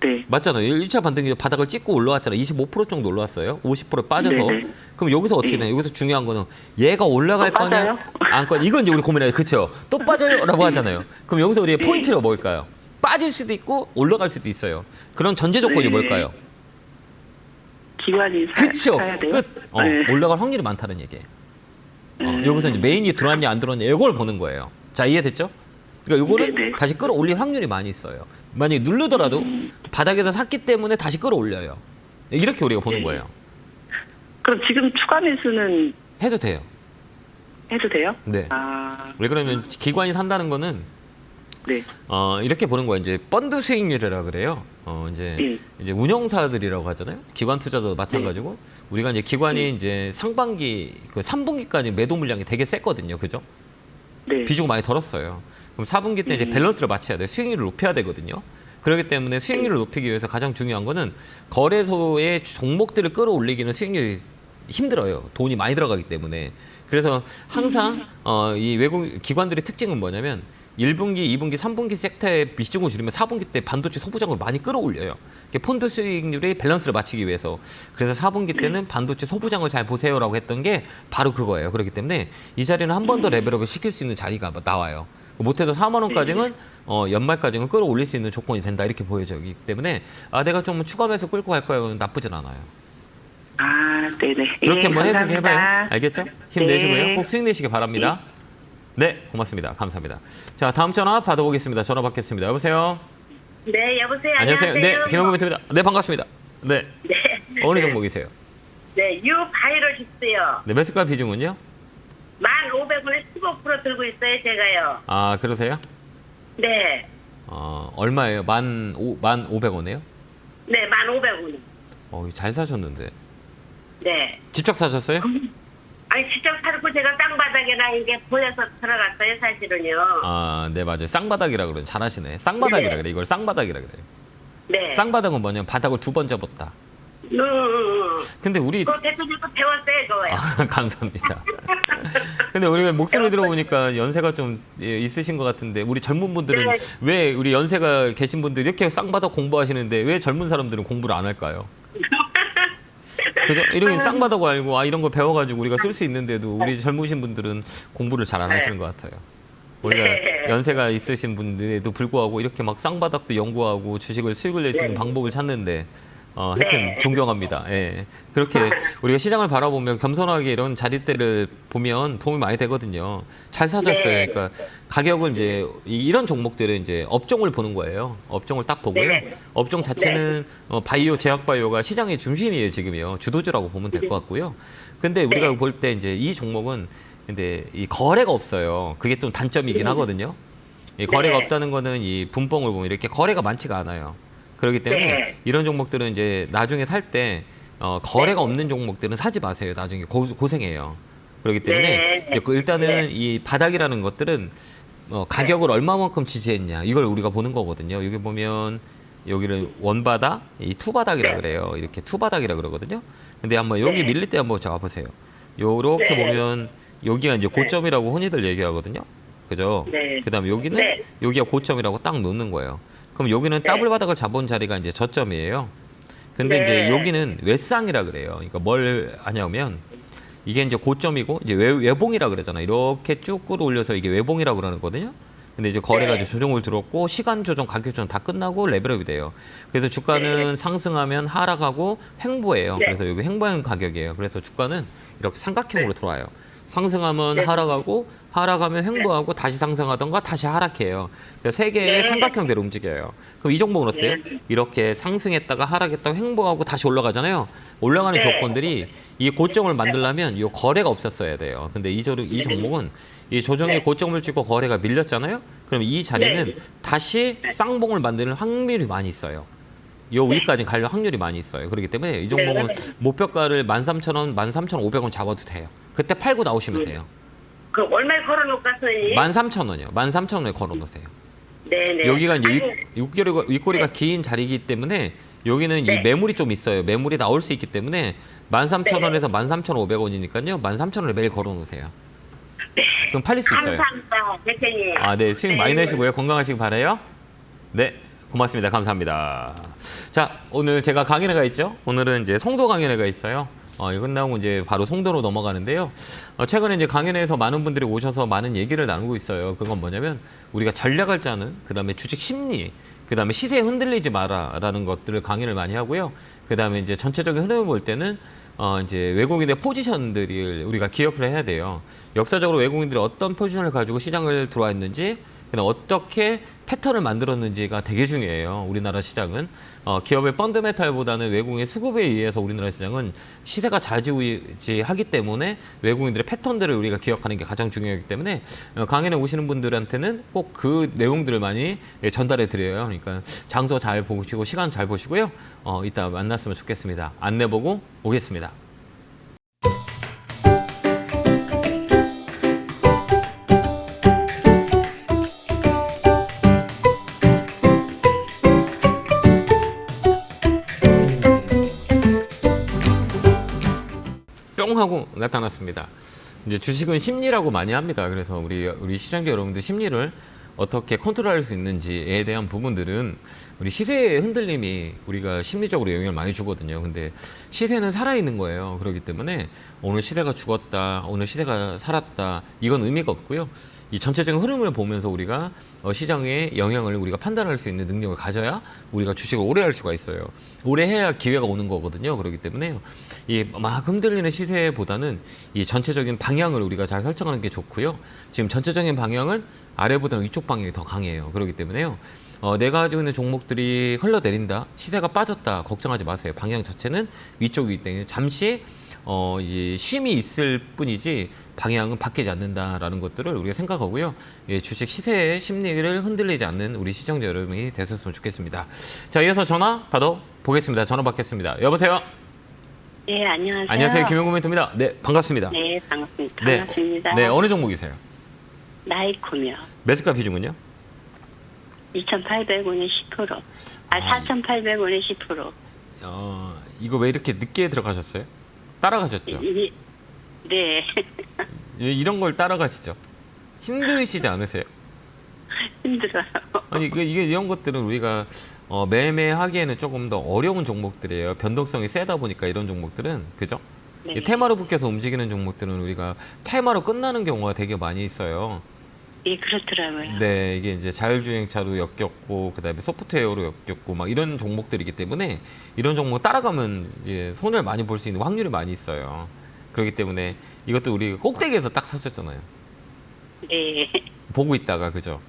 네. 맞잖아요. 1차 반등이 바닥을 찍고 올라왔잖아요. 25% 정도 올라왔어요. 50% 빠져서. 네네. 그럼 여기서 어떻게 되나요? 여기서 중요한 거는 얘가 올라갈 또 거냐? 빠져요? 안 거냐? 이건 이제 우리 고민해요. 그렇죠? 또 빠져요라고 하잖아요. 그럼 여기서 우리의 포인트가 뭘까요? 빠질 수도 있고 올라갈 수도 있어요. 그런 전제 조건이 네. 뭘까요? 기관이 그렇죠. 사야 돼요? 끝. 네. 올라갈 확률이 많다는 얘기예요. 여기서 이제 메인이 들어왔냐 안 들어왔냐 이걸 보는 거예요. 자, 이해됐죠? 그러니까 이거는 네네. 다시 끌어올릴 확률이 많이 있어요. 만약에 누르더라도 바닥에서 샀기 때문에 다시 끌어올려요. 이렇게 우리가 보는 네. 거예요. 그럼 지금 추가 매수는 해도 돼요. 해도 돼요? 네. 아, 왜 그러면 기관이 산다는 거는 네. 이렇게 보는 거예요. 이제 펀드 수익률이라 그래요. 이제 운영사들이라고 하잖아요. 기관 투자도 마찬가지고 우리가 이제 기관이 이제 상반기 그 3분기까지 매도 물량이 되게 셌거든요. 그죠? 네. 비중 많이 덜었어요. 그럼 4분기 때 이제 밸런스를 맞춰야 돼요. 수익률을 높여야 되거든요. 그렇기 때문에 수익률을 높이기 위해서 가장 중요한 거는 거래소의 종목들을 끌어올리기는 수익률이 힘들어요. 돈이 많이 들어가기 때문에. 그래서 항상 이 외국 기관들의 특징은 뭐냐면 1분기, 2분기, 3분기 섹터의 비중을 줄이면 4분기 때 반도체 소부장을 많이 끌어올려요. 펀드 수익률의 밸런스를 맞추기 위해서. 그래서 4분기 때는 반도체 소부장을 잘 보세요라고 했던 게 바로 그거예요. 그렇기 때문에 이 자리는 한 번 더 레벨업을 시킬 수 있는 자리가 나와요. 못해도 4만 원까지는 연말까지는 끌어올릴 수 있는 조건이 된다 이렇게 보여지기 때문에 내가 좀 추가 매수 끌고 갈 거야. 나쁘진 않아요. 아, 네네. 그렇게 예, 한번 감사합니다. 해석해봐요. 알겠죠? 힘내시고요. 네. 꼭 수익 내시기 바랍니다. 네, 고맙습니다. 감사합니다. 자, 다음 전화 받아보겠습니다. 전화 받겠습니다. 여보세요? 네, 여보세요. 안녕하세요. 네, 김영구 멘트입니다. 네, 반갑습니다. 네, 네. 어느 종목이세요? 네, 유바이러시스요. 네, 매수가 비중은요? 1,500원에 15% 들고 있어요, 제가요. 아, 그러세요? 네. 얼마예요? 1,500원이에요? 네, 1,500원. 잘 사셨는데. 네. 직접 사셨어요? 아니, 직접 사고 제가 땅바닥에나 이게 보여서 들어갔어요, 사실은요. 네, 맞아요. 쌍바닥이라 그래요. 잘하시네. 쌍바닥이라 그래. 이걸 쌍바닥이라 그래요. 네. 쌍바닥은 뭐냐면 바닥을 두 번 접었다. 근데 우리 그거 대표님도 배웠어요, 그거요. 감사합니다. 근데 우리 목소리 들어보니까 연세가 좀 있으신 것 같은데 우리 젊은 분들은 네. 왜 우리 연세가 계신 분들 이렇게 쌍바닥 공부하시는데 왜 젊은 사람들은 공부를 안 할까요? 그죠? 이런 쌍바닥 알고 이런 거 배워가지고 우리가 쓸 수 있는데도 우리 젊으신 분들은 공부를 잘 안 하시는 것 같아요. 우리가 네. 연세가 있으신 분들에도 불구하고 이렇게 막 쌍바닥도 연구하고 주식을 수익을 낼 수 있는 방법을 찾는데 하여튼 존경합니다. 예. 그렇게 우리가 시장을 바라보면 겸손하게 이런 자리대를 보면 도움이 많이 되거든요. 잘 사줬어요. 네. 그러니까 가격을 이제 이런 종목들은 이제 업종을 보는 거예요. 업종을 딱 보고요. 네. 업종 자체는 바이오, 제약 바이오가 시장의 중심이에요, 지금요. 주도주라고 보면 될 것 같고요. 근데 우리가 볼 때 이제 이 종목은 근데 이 거래가 없어요. 그게 좀 단점이긴 하거든요. 이 거래가 네. 없다는 거는 이 분봉을 보면 이렇게 거래가 많지가 않아요. 그렇기 때문에 네. 이런 종목들은 이제 나중에 살 때 거래가 없는 종목들은 사지 마세요. 나중에 고생해요. 그렇기 때문에 네. 이제 일단은 이 바닥이라는 것들은 가격을 얼마만큼 지지했냐 이걸 우리가 보는 거거든요. 여기 보면 여기를 원바닥, 이 투바닥이라 그래요. 이렇게 투바닥이라 그러거든요. 근데 한번 여기 밀릴 때 한번 잡아보세요. 요렇게 보면 여기가 이제 고점이라고 흔히들 얘기하거든요. 그죠? 네. 그다음에 여기는 네. 여기가 고점이라고 딱 놓는 거예요. 그럼 여기는 더블 바닥을 잡은 자리가 이제 저점이에요. 근데 네. 이제 여기는 외쌍이라 그래요. 그러니까 뭘 하냐면 이게 이제 고점이고 이제 외봉이라 그러잖아요. 이렇게 쭉 끌어올려서 이게 외봉이라고 그러거든요. 근데 이제 거래가 이제 조정을 들었고 시간 조정, 가격 조정 다 끝나고 레벨업이 돼요. 그래서 주가는 상승하면 하락하고 횡보예요. 그래서 여기 횡보형 가격이에요. 그래서 주가는 이렇게 삼각형으로 돌아요. 상승하면 하락하고 하락하면 횡보하고 다시 상승하던가 다시 하락해요. 그러니까 세 개의 삼각형대로 움직여요. 그럼 이 종목은 어때요? 이렇게 상승했다가 하락했다가 횡보하고 다시 올라가잖아요. 올라가는 조건들이 이 고점을 만들려면 이 거래가 없었어야 돼요. 근데 이 종목은 이 조정의 고점을 찍고 거래가 밀렸잖아요. 그럼 이 자리는 다시 쌍봉을 만드는 확률이 많이 있어요. 요 위까지 갈 확률이 많이 있어요. 그렇기 때문에 이 종목은 목표가를 13,000원, 13,500원 잡아도 돼요. 그때 팔고 나오시면 돼요. 그 얼마에 걸어놓을까, 선생님? 13,000원이요. 13,000원에 걸어 놓으세요. 네네. 여기가 이제 윗꼬리가 긴 자리이기 때문에 여기는 이 매물이 좀 있어요. 매물이 나올 수 있기 때문에 13,000원에서 13,500원이니까요. 13,000원에 매일 걸어 놓으세요. 그럼 팔릴 수 있어요. 감사합니다, 대표님. 아, 네. 수익 많이 내시고요. 건강하시기 바라요. 네. 고맙습니다. 감사합니다. 자, 오늘 제가 강연회가 있죠? 오늘은 이제 송도 강연회가 있어요. 이거 끝나고 이제 바로 송도로 넘어가는데요. 최근에 이제 강연회에서 많은 분들이 오셔서 많은 얘기를 나누고 있어요. 그건 뭐냐면 우리가 전략을 짜는, 그 다음에 주식 심리, 그 다음에 시세에 흔들리지 마라라는 것들을 강의를 많이 하고요. 그 다음에 이제 전체적인 흐름을 볼 때는 이제 외국인의 포지션들을 우리가 기억을 해야 돼요. 역사적으로 외국인들이 어떤 포지션을 가지고 시장을 들어왔는지, 그다음 어떻게 패턴을 만들었는지가 되게 중요해요. 우리나라 시장은 기업의 펀드메탈보다는 외국인의 수급에 의해서 우리나라 시장은 시세가 좌지우지하기 때문에 외국인들의 패턴들을 우리가 기억하는 게 가장 중요하기 때문에 강연에 오시는 분들한테는 꼭 그 내용들을 많이 전달해 드려요. 그러니까 장소 잘 보시고 시간 잘 보시고요. 이따 만났으면 좋겠습니다. 안내 보고 오겠습니다. 뿅 하고 나타났습니다. 이제 주식은 심리라고 많이 합니다. 그래서 우리 시청자 여러분들 심리를 어떻게 컨트롤할 수 있는지에 대한 부분들은 우리 시세의 흔들림이 우리가 심리적으로 영향을 많이 주거든요. 근데 시세는 살아있는 거예요. 그렇기 때문에 오늘 시세가 죽었다, 오늘 시세가 살았다, 이건 의미가 없고요. 이 전체적인 흐름을 보면서 우리가 시장의 영향을 우리가 판단할 수 있는 능력을 가져야 우리가 주식을 오래 할 수가 있어요. 오래 해야 기회가 오는 거거든요. 그렇기 때문에 이 막 흔들리는 시세보다는 이 전체적인 방향을 우리가 잘 설정하는 게 좋고요. 지금 전체적인 방향은 아래보다는 위쪽 방향이 더 강해요. 그렇기 때문에요. 내가 가지고 있는 종목들이 흘러내린다, 시세가 빠졌다, 걱정하지 마세요. 방향 자체는 위쪽이기 때문에 잠시 이 쉼이 있을 뿐이지 방향은 바뀌지 않는다라는 것들을 우리가 생각하고요. 예, 주식 시세의 심리를 흔들리지 않는 우리 시청자 여러분이 되셨으면 좋겠습니다. 자, 이어서 전화 받아 보겠습니다. 전화 받겠습니다. 여보세요? 네, 안녕하세요. 안녕하세요. 김용구 멘토입니다. 네, 반갑습니다. 네, 반갑습니다. 네. 반갑습니다. 네, 어느 종목이세요? 나이코며 매수가 비중은요? 2,800원에 10%. 4,800원에 10%. 이거 왜 이렇게 늦게 들어가셨어요? 따라가셨죠? 네. 이런 걸 따라가시죠? 힘드시지 않으세요? 힘들어요. 아니, 이게 이런 것들은 우리가 매매하기에는 조금 더 어려운 종목들이에요. 변동성이 세다 보니까 이런 종목들은, 그죠? 네. 이 테마로 묶여서 움직이는 종목들은 우리가 테마로 끝나는 경우가 되게 많이 있어요. 예, 그렇더라고요. 네, 이게 이제 자율주행차로 엮였고 그다음에 소프트웨어로 엮였고 막 이런 종목들이기 때문에 이런 종목 따라가면 이제 손해를 많이 볼 수 있는 확률이 많이 있어요. 그렇기 때문에 이것도 우리 꼭대기에서 딱 샀었잖아요. 네. 보고 있다가 그죠?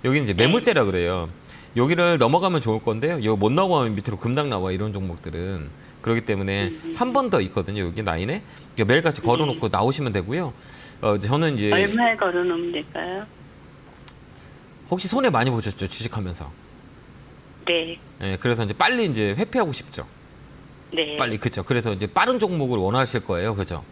여기 이제 매물대라 그래요. 여기를 넘어가면 좋을 건데요. 여기 못 넘어가면 밑으로 급락 나와 이런 종목들은. 그렇기 때문에 한 번 더 있거든요. 여기 라인에 그러니까 매일같이 걸어놓고 나오시면 되고요. 저는 이제 얼마에 걸어놓으면 될까요? 혹시 손해 많이 보셨죠? 주식하면서. 네. 예, 그래서 이제 빨리 이제 회피하고 싶죠. 네. 빨리 그죠. 그래서 이제 빠른 종목을 원하실 거예요. 그죠?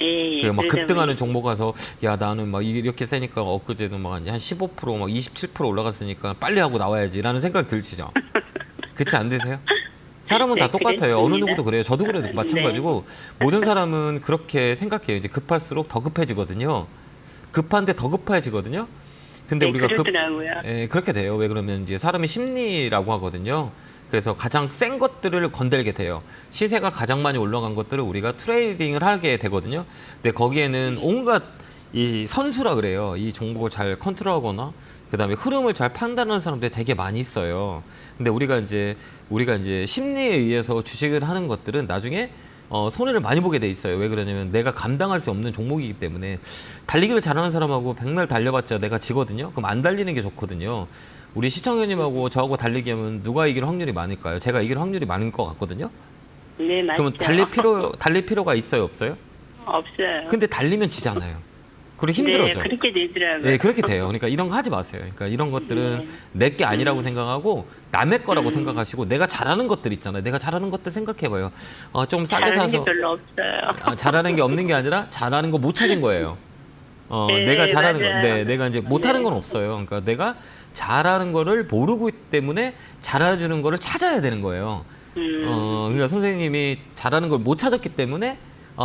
예. 그리고 막 그러다 급등하는 보니- 종목 가서 야 나는 막 이렇게 세니까 엊그제도 막 한 15%, 막 27% 올라갔으니까 빨리 하고 나와야지라는 생각 들시죠. 그렇지 안 드세요? 사람은 다 네, 똑같아요. 어느 그랬습니다. 누구도 그래요. 저도 그래도 마찬가지고 모든 사람은 그렇게 생각해요. 이제 급할수록 더 급해지거든요. 급한데 더 급해지거든요. 근데 네, 우리가 그러더라고요. 예, 그렇게 돼요. 왜 그러면 이제 사람의 심리라고 하거든요. 그래서 가장 센 것들을 건들게 돼요. 시세가 가장 많이 올라간 것들을 우리가 트레이딩을 하게 되거든요. 근데 거기에는 온갖 이 선수라 그래요. 이 종목을 잘 컨트롤하거나 그다음에 흐름을 잘 판단하는 사람들이 되게 많이 있어요. 근데 우리가 이제 심리에 의해서 주식을 하는 것들은 나중에 손해를 많이 보게 돼 있어요. 왜 그러냐면 내가 감당할 수 없는 종목이기 때문에 달리기를 잘하는 사람하고 백날 달려봤자 내가 지거든요. 그럼 안 달리는 게 좋거든요. 우리 시청자님하고 저하고 달리기 하면 누가 이길 확률이 많을까요? 제가 이길 확률이 많을 것 같거든요. 네, 맞죠. 그러면 달릴 필요가 있어요, 없어요? 없어요. 근데 달리면 지잖아요. 그리고 힘들어져. 네, 그렇게 되더라고요. 네, 그렇게 돼요. 그러니까 이런 거 하지 마세요. 그러니까 이런 것들은 내 게 아니라고 생각하고 남의 거라고 생각하시고 내가 잘하는 것들 있잖아요. 내가 잘하는 것들 생각해봐요. 좀 싸게 잘하는 사서 게 별로 없어요. 잘하는 게 없는 게 아니라 잘하는 거 못 찾은 거예요. 네, 내가 잘하는 거, 맞아요. 네, 내가 이제 못하는 건 없어요. 그러니까 내가 잘하는 거를 모르고 있기 때문에 잘해주는 거를 찾아야 되는 거예요. 그러니까 선생님이 잘하는 걸 못 찾았기 때문에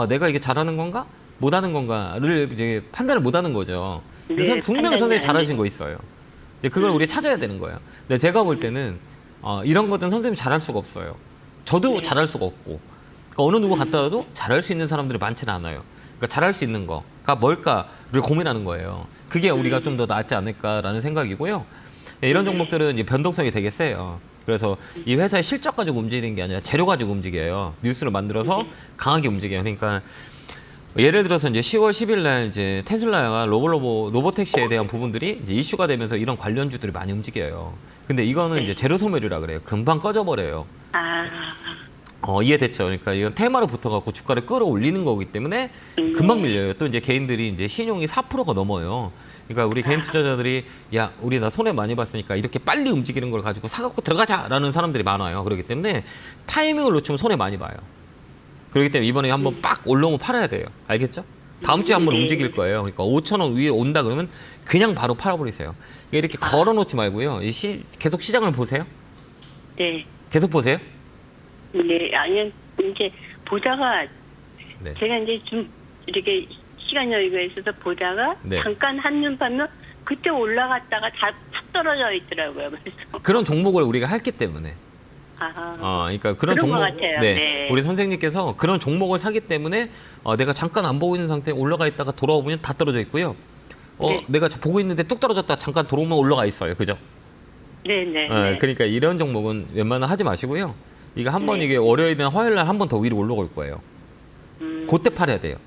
내가 이게 잘하는 건가? 못하는 건가를 이제 판단을 못하는 거죠. 그래서 네, 분명히 판단이 선생님이 안 잘하신 되고. 거 있어요. 근데 그걸 우리 찾아야 되는 거예요. 근데 제가 볼 때는 이런 것들은 선생님이 잘할 수가 없어요. 저도 네. 잘할 수가 없고 그러니까 어느 누구 갖다 놔도 잘할 수 있는 사람들이 많지는 않아요. 그러니까 잘할 수 있는 거가 뭘까를 고민하는 거예요. 그게 우리가 좀 더 낫지 않을까라는 생각이고요. 네, 이런 종목들은 이제 변동성이 되게 세요. 그래서 이 회사의 실적 가지고 움직이는 게 아니라 재료 가지고 움직여요. 뉴스를 만들어서 강하게 움직여요. 그러니까 예를 들어서 이제 10월 10일 날 이제 테슬라가 로보택시에 대한 부분들이 이제 이슈가 되면서 이런 관련주들이 많이 움직여요. 근데 이거는 이제 재료 소멸이라 그래요. 금방 꺼져버려요. 아, 이해됐죠? 그러니까 이건 테마로 붙어갖고 주가를 끌어올리는 거기 때문에 금방 밀려요. 또 이제 개인들이 이제 신용이 4%가 넘어요. 그러니까 우리 개인 투자자들이 야, 우리 나 손해 많이 봤으니까 이렇게 빨리 움직이는 걸 가지고 사갖고 들어가자라는 사람들이 많아요. 그렇기 때문에 타이밍을 놓치면 손해 많이 봐요. 그렇기 때문에 이번에 한번 빡 올라오면 팔아야 돼요. 알겠죠? 다음 주에 한번 움직일 거예요. 그러니까 5,000원 위에 온다 그러면 그냥 바로 팔아버리세요. 이렇게 걸어놓지 말고요. 계속 시장을 보세요. 네. 계속 보세요. 네, 아니, 이제 보다가, 네. 제가 이제 좀 이렇게 시간 여유가 있어서 보다가, 네. 잠깐 한눈 파면, 그때 올라갔다가 탁 떨어져 있더라고요. 그래서. 그런 종목을 우리가 했기 때문에. 그러니까 그런 그런 종목, 것 같아요. 네, 네. 우리 선생님께서 그런 종목을 사기 때문에 내가 잠깐 안 보고 있는 상태에 올라가 있다가 돌아오면 다 떨어져 있고요. 네. 내가 보고 있는데 뚝 떨어졌다 잠깐 돌아오면 올라가 있어요, 그죠? 네네. 그러니까 이런 종목은 웬만하면 하지 마시고요. 이거 한번 네. 이게 월요일이나 화요일 날 한 번 더 위로 올라올 거예요. 그때 팔아야 돼요.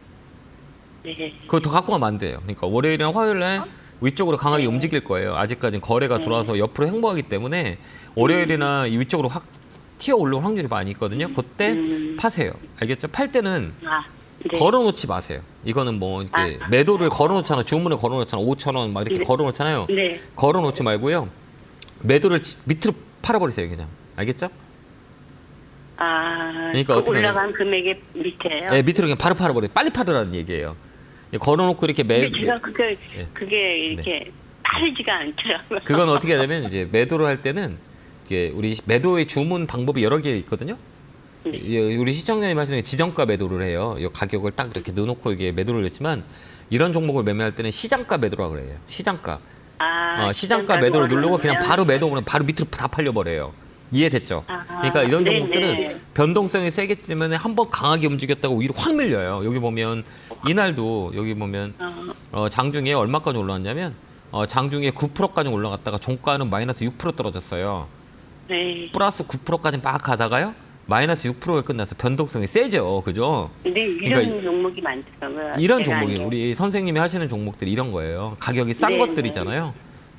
네. 그거 더 갖고 가면 안 돼요. 그러니까 월요일이나 화요일 날 위쪽으로 강하게 움직일 거예요. 아직까지는 거래가 돌아서 옆으로 행보하기 때문에 월요일이나 이 위쪽으로 확 튀어 올라올 확률이 많이 있거든요. 그때 파세요. 알겠죠? 팔 때는 네. 걸어놓지 마세요. 이거는 뭐 이렇게 매도를 걸어놓잖아. 주문을 걸어놓잖아. 5,000원 막 이렇게 네. 걸어놓잖아요. 네. 걸어놓지 말고요. 매도를 밑으로 팔아버리세요. 그냥. 알겠죠? 그러니까 그 어떻게 올라간 금액의 밑에요? 네, 밑으로 그냥 바로 팔아버려요. 빨리 팔으라는 얘기예요. 걸어놓고 이렇게 근데 제가 그게 네. 이렇게 빠르지가 않더라고요. 그건 어떻게 하냐면 이제 매도를 할 때는 이게 우리 매도의 주문 방법이 여러 개 있거든요. 우리 시청자님 하시는 지정가 매도를 해요. 이 가격을 딱 이렇게 넣어놓고 이게 매도를 했지만 이런 종목을 매매할 때는 시장가 매도라고 그래요. 시장가. 시장가 매도를 누르고 그냥 바로 매도하면 바로 밑으로 다 팔려버려요. 이해됐죠? 그러니까 이런 종목들은 변동성이 세기 때문에 한번 강하게 움직였다고 위로 확 밀려요. 여기 보면 이날도 여기 보면 장중에 얼마까지 올라왔냐면 장중에 9%까지 올라갔다가 종가는 마이너스 6% 떨어졌어요. 네. 플러스 9%까지 막 가다가요. 마이너스 6%에 끝나서 변동성이 세죠. 그죠? 근데 이런 그러니까 종목이 많더라고요. 이런 제가 종목이 이제. 우리 선생님이 하시는 종목들이 이런 거예요. 가격이 싼 네, 것들이잖아요.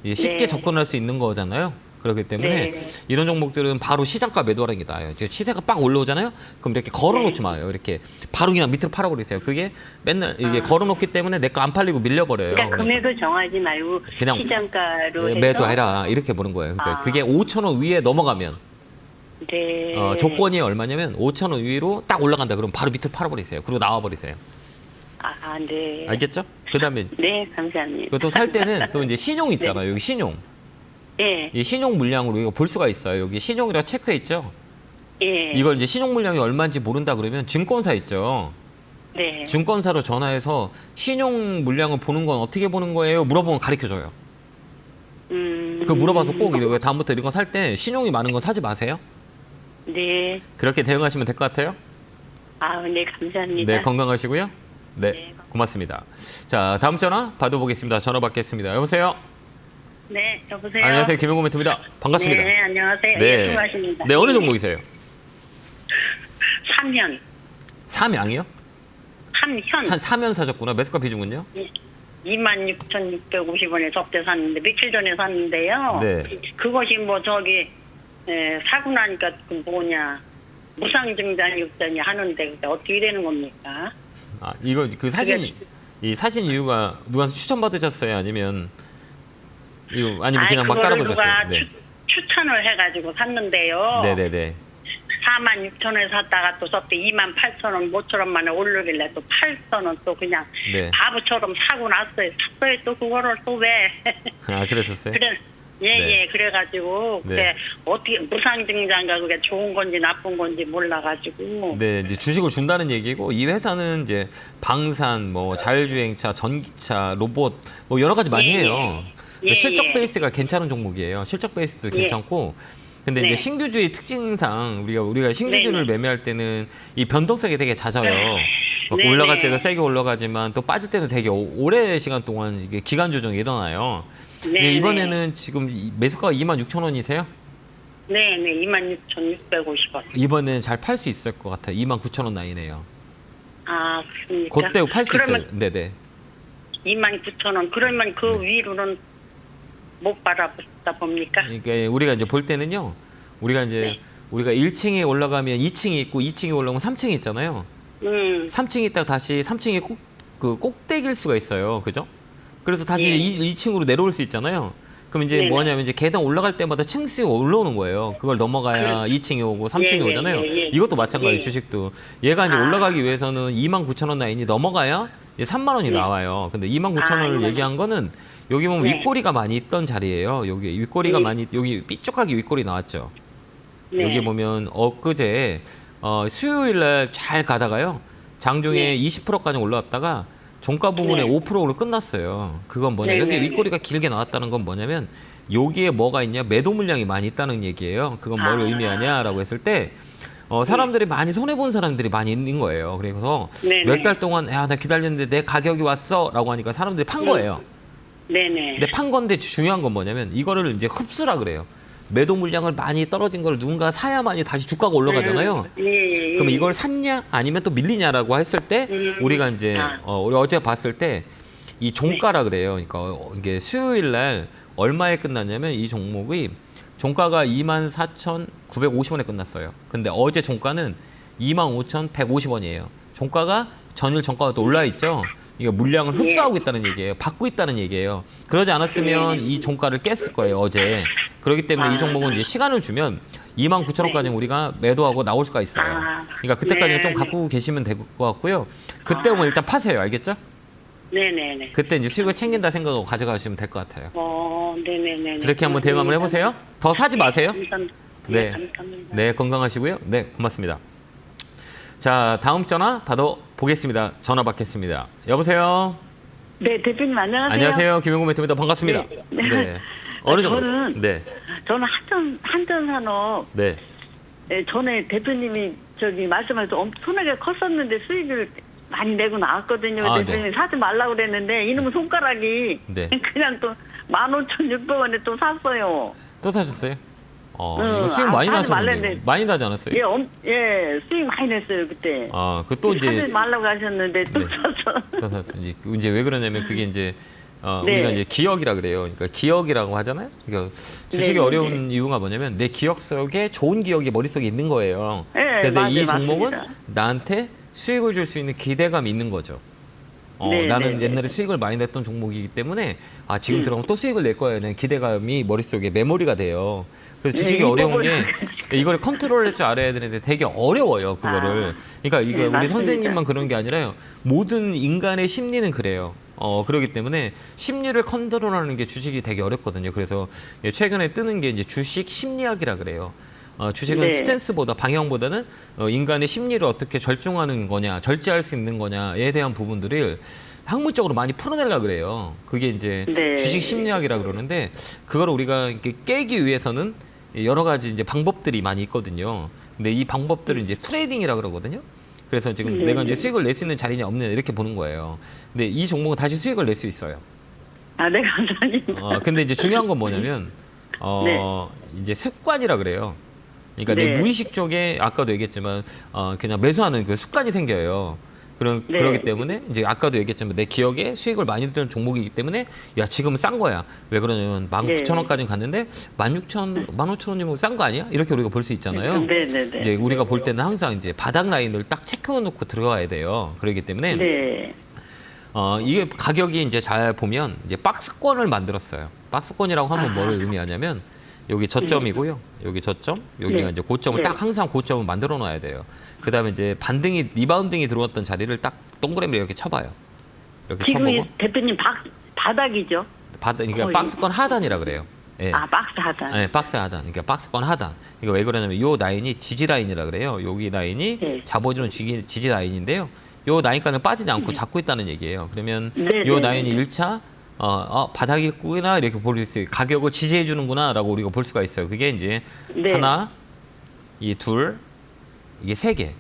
이게 쉽게 네. 접근할 수 있는 거잖아요. 그렇기 때문에 네. 이런 종목들은 바로 시장가 매도하는 게 나아요. 이제 시세가 빡 올라오잖아요. 그럼 이렇게 걸어놓지 마요. 이렇게 바로 그냥 밑으로 팔아버리세요. 그게 맨날 이게 걸어놓기 때문에 내 거 안 팔리고 밀려버려요. 그러니까 금액을 정하지 말고 그냥 시장가로 해서. 매도해라 이렇게 보는 거예요. 그러니까 그게 5,000원 위에 넘어가면 네. 조건이 얼마냐면 5,000원 위로 딱 올라간다. 그럼 바로 밑으로 팔아버리세요. 그리고 나와버리세요. 아, 네. 알겠죠? 그다음에 네, 감사합니다. 또 살 때는 또 이제 신용 있잖아요. 여기 신용. 예. 이 신용 물량으로 이거 볼 수가 있어요. 여기 신용이라고 체크해 있죠. 예. 이걸 이제 신용 물량이 얼마인지 모른다 그러면 증권사 있죠. 네. 증권사로 전화해서 신용 물량을 보는 건 어떻게 보는 거예요? 물어보면 가르쳐 줘요. 그 물어봐서 꼭 이거 다음부터 이런 거 살 때 신용이 많은 건 사지 마세요. 네. 그렇게 대응하시면 될 것 같아요. 아, 네, 감사합니다. 네, 건강하시고요. 네, 네, 고맙습니다. 자, 다음 전화 받아보겠습니다. 전화 받겠습니다. 여보세요? 네, 여보세요. 안녕하세요. 김용구 멘토입니다. 반갑습니다. 네, 안녕하세요. 네. 예, 수고하십니다. 네, 어느 종목이세요? 삼현. 삼양이요? 삼현. 한 4면 사셨구나. 매수가 비중은요? 26,650원에 접대 샀는데 며칠 전에 샀는데요. 네. 그것이 뭐 저기 사고 나니까 그 뭐냐 무상증자니 없자니 하는데 그게 어떻게 되는 겁니까? 아, 이거 그 사신 이 사신 이유가 누구한테 추천 받으셨어요? 아니면 이거 아니면 그냥 막 그거를 따라보셨어요? 누가 네. 추천을 해가지고 샀는데요. 네네네. 46,000원에 샀다가 또 썼대 28,000원 모처럼 만에 오르길래 또 8,000원 또 그냥 네. 바보처럼 사고 났어요. 샀어요. 또 그거를 또 왜? 아, 그랬었어요? 그래. 예, 네. 예, 그래가지고, 네. 그게 어떻게, 무상증자인가 그게 좋은 건지 나쁜 건지 몰라가지고. 네, 이제 주식을 준다는 얘기고 이 회사는 이제 방산, 뭐 자율주행차, 전기차, 로봇 뭐 여러 가지 많이 예, 해요. 예, 실적 예. 베이스가 괜찮은 종목이에요. 실적 베이스도 예. 괜찮고. 근데 네. 이제 신규주의 특징상 우리가 신규주를 네, 네. 매매할 때는 이 변동성이 되게 잦아요. 막 네, 올라갈 네. 때도 세게 올라가지만 또 빠질 때도 되게 오래 시간 동안 이게 기간 조정이 일어나요. 네, 예, 이번에는 지금 매수가가 26,000원이세요? 네, 네, 26,650원. 이번에는 잘 팔 수 있을 것 같아요. 29,000원 라인이에요. 아, 그렇습니까? 그때 팔 수 있어요. 그러면 네네. 29,000원. 그러면 그 위로는 못 받아보다 봅니까? 그러니까 우리가 이제 볼 때는요. 우리가 이제 네. 우리가 1층에 올라가면 2층이 있고 2층에 올라오면 3층이 있잖아요. 3층이 있다가 다시 3층이 꼭대기일 수가 있어요. 그죠? 그래서 다시 예. 2층으로 내려올 수 있잖아요. 그럼 이제 네네. 뭐냐면 이제 계단 올라갈 때마다 층씩 올라오는 거예요. 그걸 넘어가야 2층이 오고 3층이 예, 오잖아요. 예, 예. 이것도 마찬가지예요. 예. 주식도. 얘가 이제 아. 올라가기 위해서는 29,000원 라인이 넘어가야 이제 3만 원이 네. 나와요. 근데 29,000원을 아, 얘기한 거는 여기 보면 네. 윗꼬리가 많이 있던 자리예요. 여기 윗꼬리가 네. 많이 여기 삐쭉하게 윗꼬리 나왔죠. 네. 여기 보면 엊그제 수요일 날 잘 가다가요. 장중에 네. 20%까지 올라왔다가 종가 부분에 네. 5%로 끝났어요. 그건 뭐냐면 네, 여기 네, 윗꼬리가 길게 나왔다는 건 뭐냐면 여기에 뭐가 있냐? 매도 물량이 많이 있다는 얘기예요. 그건 뭘 아. 의미하냐라고 했을 때 사람들이 많이 손해본 사람들이 많이 있는 거예요. 그래서 네, 몇 네. 달 동안 야, 나 기다렸는데 내 가격이 왔어라고 하니까 사람들이 판 네. 거예요. 네네. 근데 판 건데 중요한 건 뭐냐면 이거를 이제 흡수라 그래요. 매도 물량을 많이 떨어진 걸 누군가 사야만이 다시 주가가 올라가잖아요. 예, 예, 예. 그럼 이걸 샀냐 아니면 또 밀리냐라고 했을 때 우리가 이제 우리 어제 봤을 때 이 종가라 그래요. 그러니까 이게 수요일 날 얼마에 끝났냐면 이 종목이 종가가 24,950원에 끝났어요. 근데 어제 종가는 25,150원이에요. 종가가 전일 종가가 또 올라 있죠. 이게 물량을 흡수하고 있다는 얘기예요. 받고 있다는 얘기예요. 그러지 않았으면 이 종가를 깼을 거예요, 어제. 그렇기 때문에 이 종목은 이제 시간을 주면 29,000원까지 우리가 매도하고 나올 수가 있어요. 그러니까 그때까지는 좀 갖고 계시면 될 것 같고요. 그때 오면 일단 파세요. 알겠죠? 네네네. 그때 이제 수익을 챙긴다 생각하고 가져가시면 될 것 같아요. 네네네. 그렇게 한번 대응 한번 해보세요. 더 사지 마세요. 감사합니다. 네. 감사합니다. 네, 건강하시고요. 네, 고맙습니다. 자, 다음 전화 받아보겠습니다. 전화 받겠습니다. 여보세요? 네, 대표님 안녕하세요. 안녕하세요. 김용구 멘토입니다. 반갑습니다. 네. 네. 어느 정도? 저는- 네. 저는 한전산업 네. 전에 대표님이 저기 말씀하셔서 엄청나게 컸었는데 수익을 많이 내고 나왔거든요. 아, 대표님이 사지 말라고 그랬는데 이놈의 손가락이 네. 그냥 또 15,600원에 또 샀어요. 또 사셨어요? 응, 이거 수익 많이 사지 나셨는데 말랬는데. 많이 나지 않았어요? 예, 수익 많이 냈어요 그때. 그 또 이제 사지 말라고 하셨는데 또 네. 샀어. 또 샀어요. 이제 왜 그러냐면 그게 이제 네. 우리가 이제 기억이라 그래요. 그러니까 기억이라고 하잖아요. 그러니까 주식이 네, 어려운 이유가 뭐냐면 내 기억 속에 좋은 기억이 머릿속에 있는 거예요. 네, 그런데 맞아요, 이 종목은 맞습니다. 나한테 수익을 줄 수 있는 기대감이 있는 거죠. 네, 나는 네, 옛날에 네. 수익을 많이 냈던 종목이기 때문에 지금 들어가면 또 수익을 낼 거야 라는 기대감이 머릿속에 메모리가 돼요. 그래서 주식이 네, 어려운 이걸- 게 이걸 컨트롤할 줄 알아야 되는데 되게 어려워요, 그거를. 그러니까 이거 네, 우리 맞습니다. 선생님만 그런 게 아니라요. 모든 인간의 심리는 그래요. 그렇기 때문에 심리를 컨트롤하는 게 주식이 되게 어렵거든요. 그래서 최근에 뜨는 게 이제 주식 심리학이라 그래요. 주식은 네. 스탠스보다 방향보다는 인간의 심리를 어떻게 절충하는 거냐, 절제할 수 있는 거냐에 대한 부분들을 학문적으로 많이 풀어내려 그래요. 그게 이제 네. 주식 심리학이라 그러는데 그걸 우리가 이렇게 깨기 위해서는 여러 가지 이제 방법들이 많이 있거든요. 근데 이 방법들을 이제 트레이딩이라 그러거든요. 그래서 지금 네. 내가 이제 수익을 낼 수 있는 자리냐 없느냐 이렇게 보는 거예요. 근데 이 종목은 다시 수익을 낼 수 있어요. 네, 감사합니다. 근데 이제 중요한 건 뭐냐면 네. 이제 습관이라 그래요. 그러니까 네. 내 무의식 쪽에 아까도 얘기했지만 그냥 매수하는 그 습관이 생겨요. 네. 그러기 때문에 이제 아까도 얘기했지만 내 기억에 수익을 많이 드는 종목이기 때문에 야 지금은 싼 거야. 왜 그러냐면 19,000원까지 갔는데 15,000원이면 싼 거 아니야? 이렇게 우리가 볼 수 있잖아요. 네. 이제 우리가 볼 때는 항상 이제 바닥 라인을 딱 체크해 놓고 들어가야 돼요. 그렇기 때문에 네. 이게 가격이 이제 잘 보면 이제 박스권을 만들었어요. 박스권이라고 하면 뭘 의미하냐면 여기 저점이고요. 여기 저점, 여기가 네. 이제 고점을 네. 딱 항상 고점을 만들어 놔야 돼요. 그다음에 이제 반등이 리바운딩이 들어왔던 자리를 딱 동그라미를 이렇게 쳐봐요. 이렇게 지금 이 쳐보고 대표님 바닥이죠? 그러니까 거의. 박스권 하단이라 그래요. 예. 박스 하단. 네, 박스 하단. 그러니까 박스권 하단. 이거 왜 그러냐면 요 라인이 지지 라인이라 그래요. 여기 라인이 네. 잡아주는 지지 라인인데요. 요 라인까지는 빠지지 않고 잡고 있다는 얘기예요. 그러면 네, 요 네, 라인이 네. 1차 바닥이구나 이렇게 볼 수 있어요. 가격을 지지해 주는구나라고 우리가 볼 수가 있어요. 그게 이제 네. 하나, 이 둘, 이게 세 개.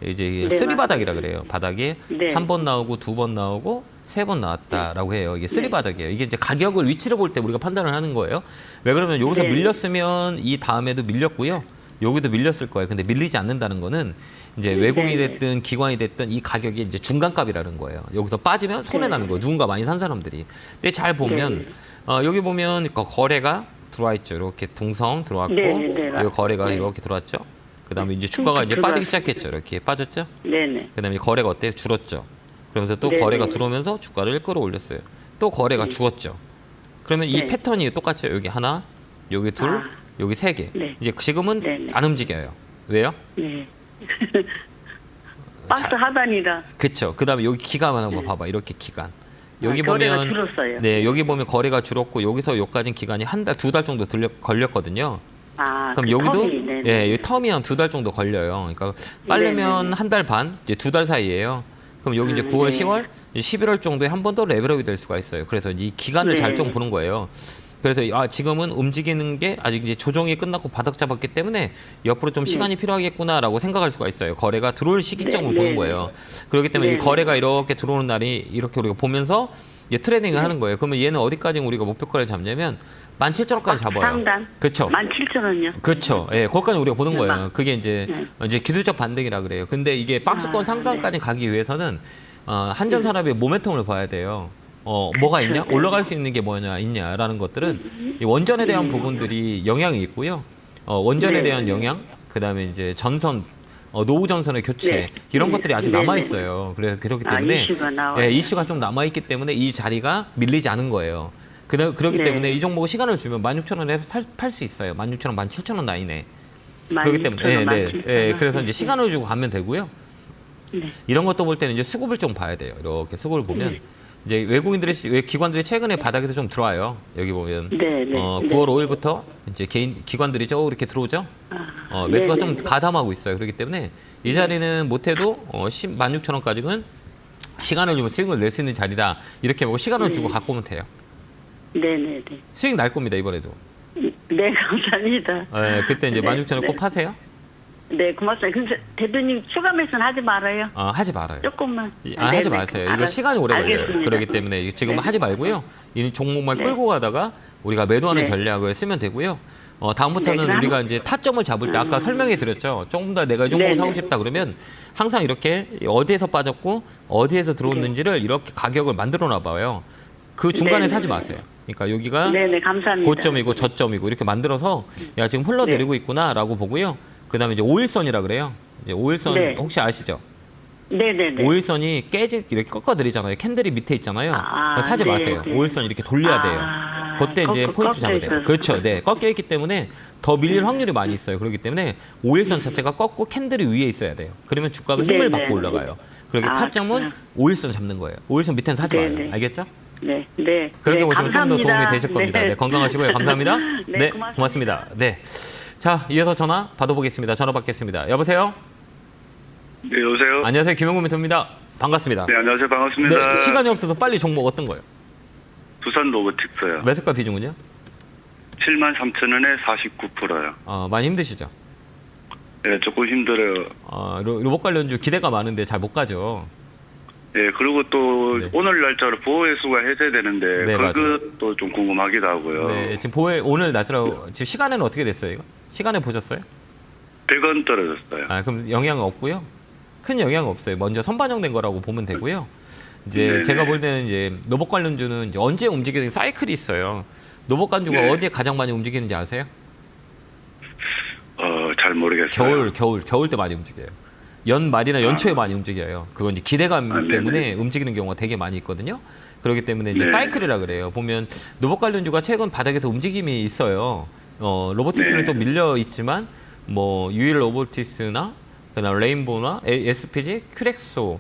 이제 이게 네, 쓰리 바닥이라 그래요. 바닥에 네. 한 번 나오고 두 번 나오고 세 번 나왔다라고 해요. 이게 쓰리 바닥이에요. 이게 이제 가격을 위치를 볼 때 우리가 판단을 하는 거예요. 왜 그러면 여기서 네. 밀렸으면 이 다음에도 밀렸고요. 여기도 밀렸을 거예요. 근데 밀리지 않는다는 거는 이제 외국인이 네. 됐든 기관이 됐든 이 가격이 이제 중간값이라는 거예요. 여기서 빠지면 손해 나는 거예요. 누군가 많이 산 사람들이. 근데 잘 보면 여기 보면 거래가 들어와 있죠. 이렇게 둥성 들어왔고 네. 여기 거래가 네. 이렇게 들어왔죠. 그다음에 이제 주가가 이제 들어왔어요. 빠지기 시작했죠. 이렇게 빠졌죠. 네네. 그다음에 거래가 어때요? 줄었죠. 그러면서 또 네, 거래가 네. 들어오면서 주가를 끌어올렸어요. 또 거래가 죽었죠. 그러면 이 네. 패턴이 똑같죠. 여기 하나, 여기 둘, 여기 세 개. 네. 이제 지금은 네, 네. 안 움직여요. 왜요? 네. 박스 자, 하단이라. 그쵸. 그다음에 여기 기간 한번 봐봐. 이렇게 기간. 여기 거래가 보면 줄었어요. 네, 여기 보면 거래가 줄었고 여기서 여기까지 기간이 한 달, 두 달 정도 걸렸거든요. 그럼 그 여기도 텀이, 네네. 예, 여기 텀이 한 두 달 정도 걸려요. 그러니까 빠르면 한 달 반, 이제 두 달 사이예요. 그럼 여기 이제 9월, 네. 10월, 11월 정도에 한 번 더 레벨업이 될 수가 있어요. 그래서 이 기간을 네. 잘 좀 보는 거예요. 그래서 지금은 움직이는 게 아직 이제 조정이 끝났고 바닥 잡았기 때문에 옆으로 좀 시간이 필요하겠구나라고 생각할 수가 있어요. 거래가 들어올 시기점을 네, 보는 네. 거예요. 그렇기 때문에 네, 이 거래가 이렇게 들어오는 날이 이렇게 우리가 보면서 이제 트레이딩을 하는 거예요. 그러면 얘는 어디까지 우리가 목표가를 잡냐면 17,000원까지 잡아요. 상단. 그렇죠. 17,000원요. 그렇죠. 예, 거기까지 우리가 보는 네, 거예요. 그게 이제 기술적 반등이라 그래요. 근데 이게 박스권 상단까지 가기 위해서는 한전 산업의 모멘텀을 봐야 돼요. 뭐가 있냐? 올라갈 수 있는 게 뭐냐 있냐라는 것들은 이 원전에 대한 부분들이 영향이 있고요. 원전에 네. 대한 영향, 그다음에 이제 전선 노후 전선의 교체 네. 이런 것들이 아직 네, 남아 네. 있어요. 그래서 그렇기 때문에 이슈가 나와요. 예, 이슈가 좀 남아 있기 때문에 이 자리가 밀리지 않은 거예요. 그렇기 네. 때문에 이 종목은 시간을 주면 16,000원에 팔 수 있어요. 16,000원, 17,000원 라인에. 그렇기 때문에 그래서 이제 시간을 주고 가면 되고요. 네. 이런 것도 볼 때는 이제 수급을 좀 봐야 돼요. 이렇게 수급을 보면 이제 기관들이 최근에 바닥에서 좀 들어와요. 여기 보면 네. 9월 5일부터 이제 기관들이 이렇게 들어오죠. 매수가 네, 좀 네. 가담하고 있어요. 그렇기 때문에 이 자리는 못해도 16,000원까지는 시간을 주면 수익을 낼 수 있는 자리다. 이렇게 보고 시간을 주고 갖고 오면 돼요. 네네네. 수익 날 겁니다 이번에도. 네, 감사합니다. 그때 이제 네, 16,000원 꼭 네. 파세요. 네, 고맙습니다. 근데 대표님 추가 매수는 하지 말아요. 하지 말아요. 조금만. 하지 마세요. 이거 시간이 오래 걸려요. 알겠습니다. 그렇기 때문에 지금 네. 하지 말고요. 이 종목만 네. 끌고 가다가 우리가 매도하는 네. 전략을 쓰면 되고요. 다음부터는 네, 우리가 이제 타점을 잡을 때 아까 설명해 드렸죠. 조금 더 내가 이 종목을 네, 사고 네. 싶다 그러면 항상 이렇게 어디에서 빠졌고 어디에서 들어왔는지를 이렇게 가격을 만들어 놔봐요. 그 중간에 네, 사지 네. 마세요. 그러니까 여기가 네네, 감사합니다. 고점이고 저점이고 이렇게 만들어서 야 지금 흘러내리고 있구나라고 보고요. 그다음에 이제 5일선이라 그래요. 이제 5일선 네. 혹시 아시죠? 네네네. 5일선이 이렇게 꺾어드리잖아요. 캔들이 밑에 있잖아요. 그거 사지 네, 마세요. 네. 5일선 이렇게 돌려야 돼요. 그때 이제 포인트 잡아야 돼요. 그렇죠. 네, 꺾여 있기 때문에 더 밀릴 확률이 많이 있어요. 그렇기 때문에 5일선 자체가 꺾고 캔들이 위에 있어야 돼요. 그러면 주가가 힘을 네, 받고 네. 올라가요. 그렇게 아, 타점은 그렇구나. 5일선 잡는 거예요. 5일선 밑에는 사지 네, 마요. 네. 알겠죠? 네, 네. 그렇게 네, 보시면 좀 더 감사합니다. 도움이 되실 겁니다. 네, 건강하시고요. 감사합니다. 네, 고맙습니다. 네. 자, 이어서 전화 받아보겠습니다. 전화 받겠습니다. 여보세요? 네, 여보세요? 안녕하세요. 김영구 멘토입니다. 반갑습니다. 네, 안녕하세요. 반갑습니다. 네, 시간이 없어서 빨리 종목 어떤 거요? 두산 로보틱스요. 매수가 비중은요? 73,000원에 49%요. 많이 힘드시죠? 네, 조금 힘들어요. 로봇 관련주 기대가 많은데 잘 못 가죠. 네, 그리고 또 네. 오늘 날짜로 보호회수가 해제되는데 네, 그것도 좀 궁금하기도 하고요. 네, 지금 오늘 낮으로 지금 시간에는 어떻게 됐어요, 이거? 시간에 보셨어요? 100원 떨어졌어요. 그럼 영향은 없고요. 큰 영향은 없어요. 먼저 선반영된 거라고 보면 되고요. 이제 네네. 제가 볼 때는 이제 로봇 관련주는 이제 언제 움직이는 사이클이 있어요. 로봇 관주가 네. 어디에 가장 많이 움직이는지 아세요? 잘 모르겠어요. 겨울 때 많이 움직여요. 연말이나 연초에 많이 움직여요. 그건 이제 기대감 네네. 때문에 움직이는 경우가 되게 많이 있거든요. 그렇기 때문에 이제 네. 사이클이라 그래요. 보면 로봇 관련주가 최근 바닥에서 움직임이 있어요. 로보틱스는 네. 좀 밀려 있지만 뭐 유일 로보틱스나 그다음 레인보우나 SPG, 큐렉소,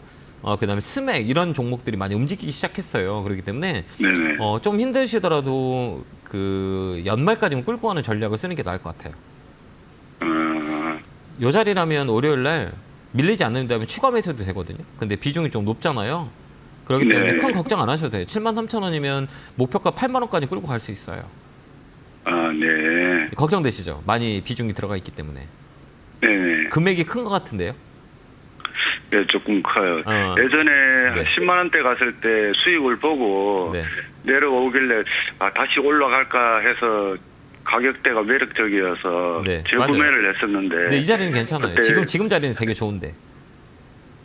그다음에 스맥 이런 종목들이 많이 움직이기 시작했어요. 그렇기 때문에 네네. 좀 힘드시더라도 그 연말까지는 끌고 가는 전략을 쓰는 게 나을 것 같아요. 요 자리라면 월요일 날 밀리지 않는다면 추가 매수도 되거든요. 근데 비중이 좀 높잖아요. 그렇기 때문에 네. 큰 걱정 안 하셔도 돼요. 73,000원이면 목표가 8만 원까지 끌고 갈 수 있어요. 네. 걱정되시죠? 많이 비중이 들어가 있기 때문에. 네네. 금액이 큰 것 같은데요? 네, 조금 커요. 예전에 한 네. 10만 원대 갔을 때 수익을 보고 네. 내려오길래 다시 올라갈까 해서 가격대가 매력적이어서 네, 재구매를 했었는데 네, 이 자리는 괜찮아요. 그때- 지금 자리는 되게 좋은데.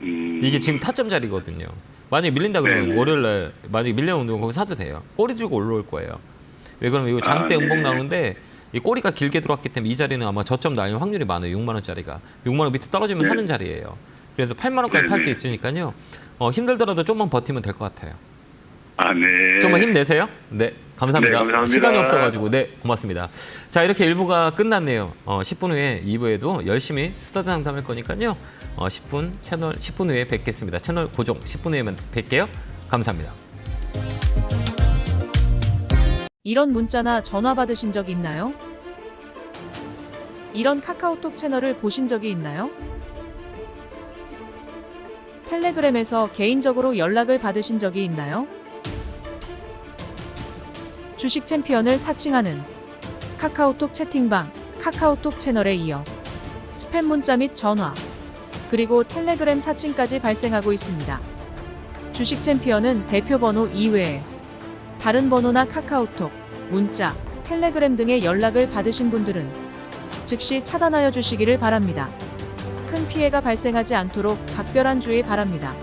이게 지금 타점 자리거든요. 만약에 밀린다 그러면 네네. 월요일 날 만약에 밀려오는 거 거기 사도 돼요. 꼬리 들고 올라올 거예요. 왜 그러면 이거 장대 네. 음봉 나오는데 이 꼬리가 길게 들어왔기 때문에 이 자리는 아마 저점 날릴 확률이 많아요. 6만 원짜리가. 6만 원 밑에 떨어지면 네. 사는 자리예요. 그래서 8만 원까지 팔 수 네네. 있으니까요. 힘들더라도 좀만 버티면 될 것 같아요. 네. 좀만 힘내세요. 네, 감사합니다. 네, 감사합니다. 시간이 없어가지고 네, 고맙습니다. 자, 이렇게 1부가 끝났네요. 10분 후에 2부에도 열심히 스타드 상담할 거니까요. 10분 후에 뵙겠습니다. 채널 고정 10분 후에만 뵐게요. 감사합니다. 이런 문자나 전화 받으신 적 있나요? 이런 카카오톡 채널을 보신 적이 있나요? 텔레그램에서 개인적으로 연락을 받으신 적이 있나요? 주식 챔피언을 사칭하는 카카오톡 채팅방, 카카오톡 채널에 이어 스팸 문자 및 전화, 그리고 텔레그램 사칭까지 발생하고 있습니다. 주식 챔피언은 대표 번호 이외에 다른 번호나 카카오톡, 문자, 텔레그램 등의 연락을 받으신 분들은 즉시 차단하여 주시기를 바랍니다. 큰 피해가 발생하지 않도록 각별한 주의 바랍니다.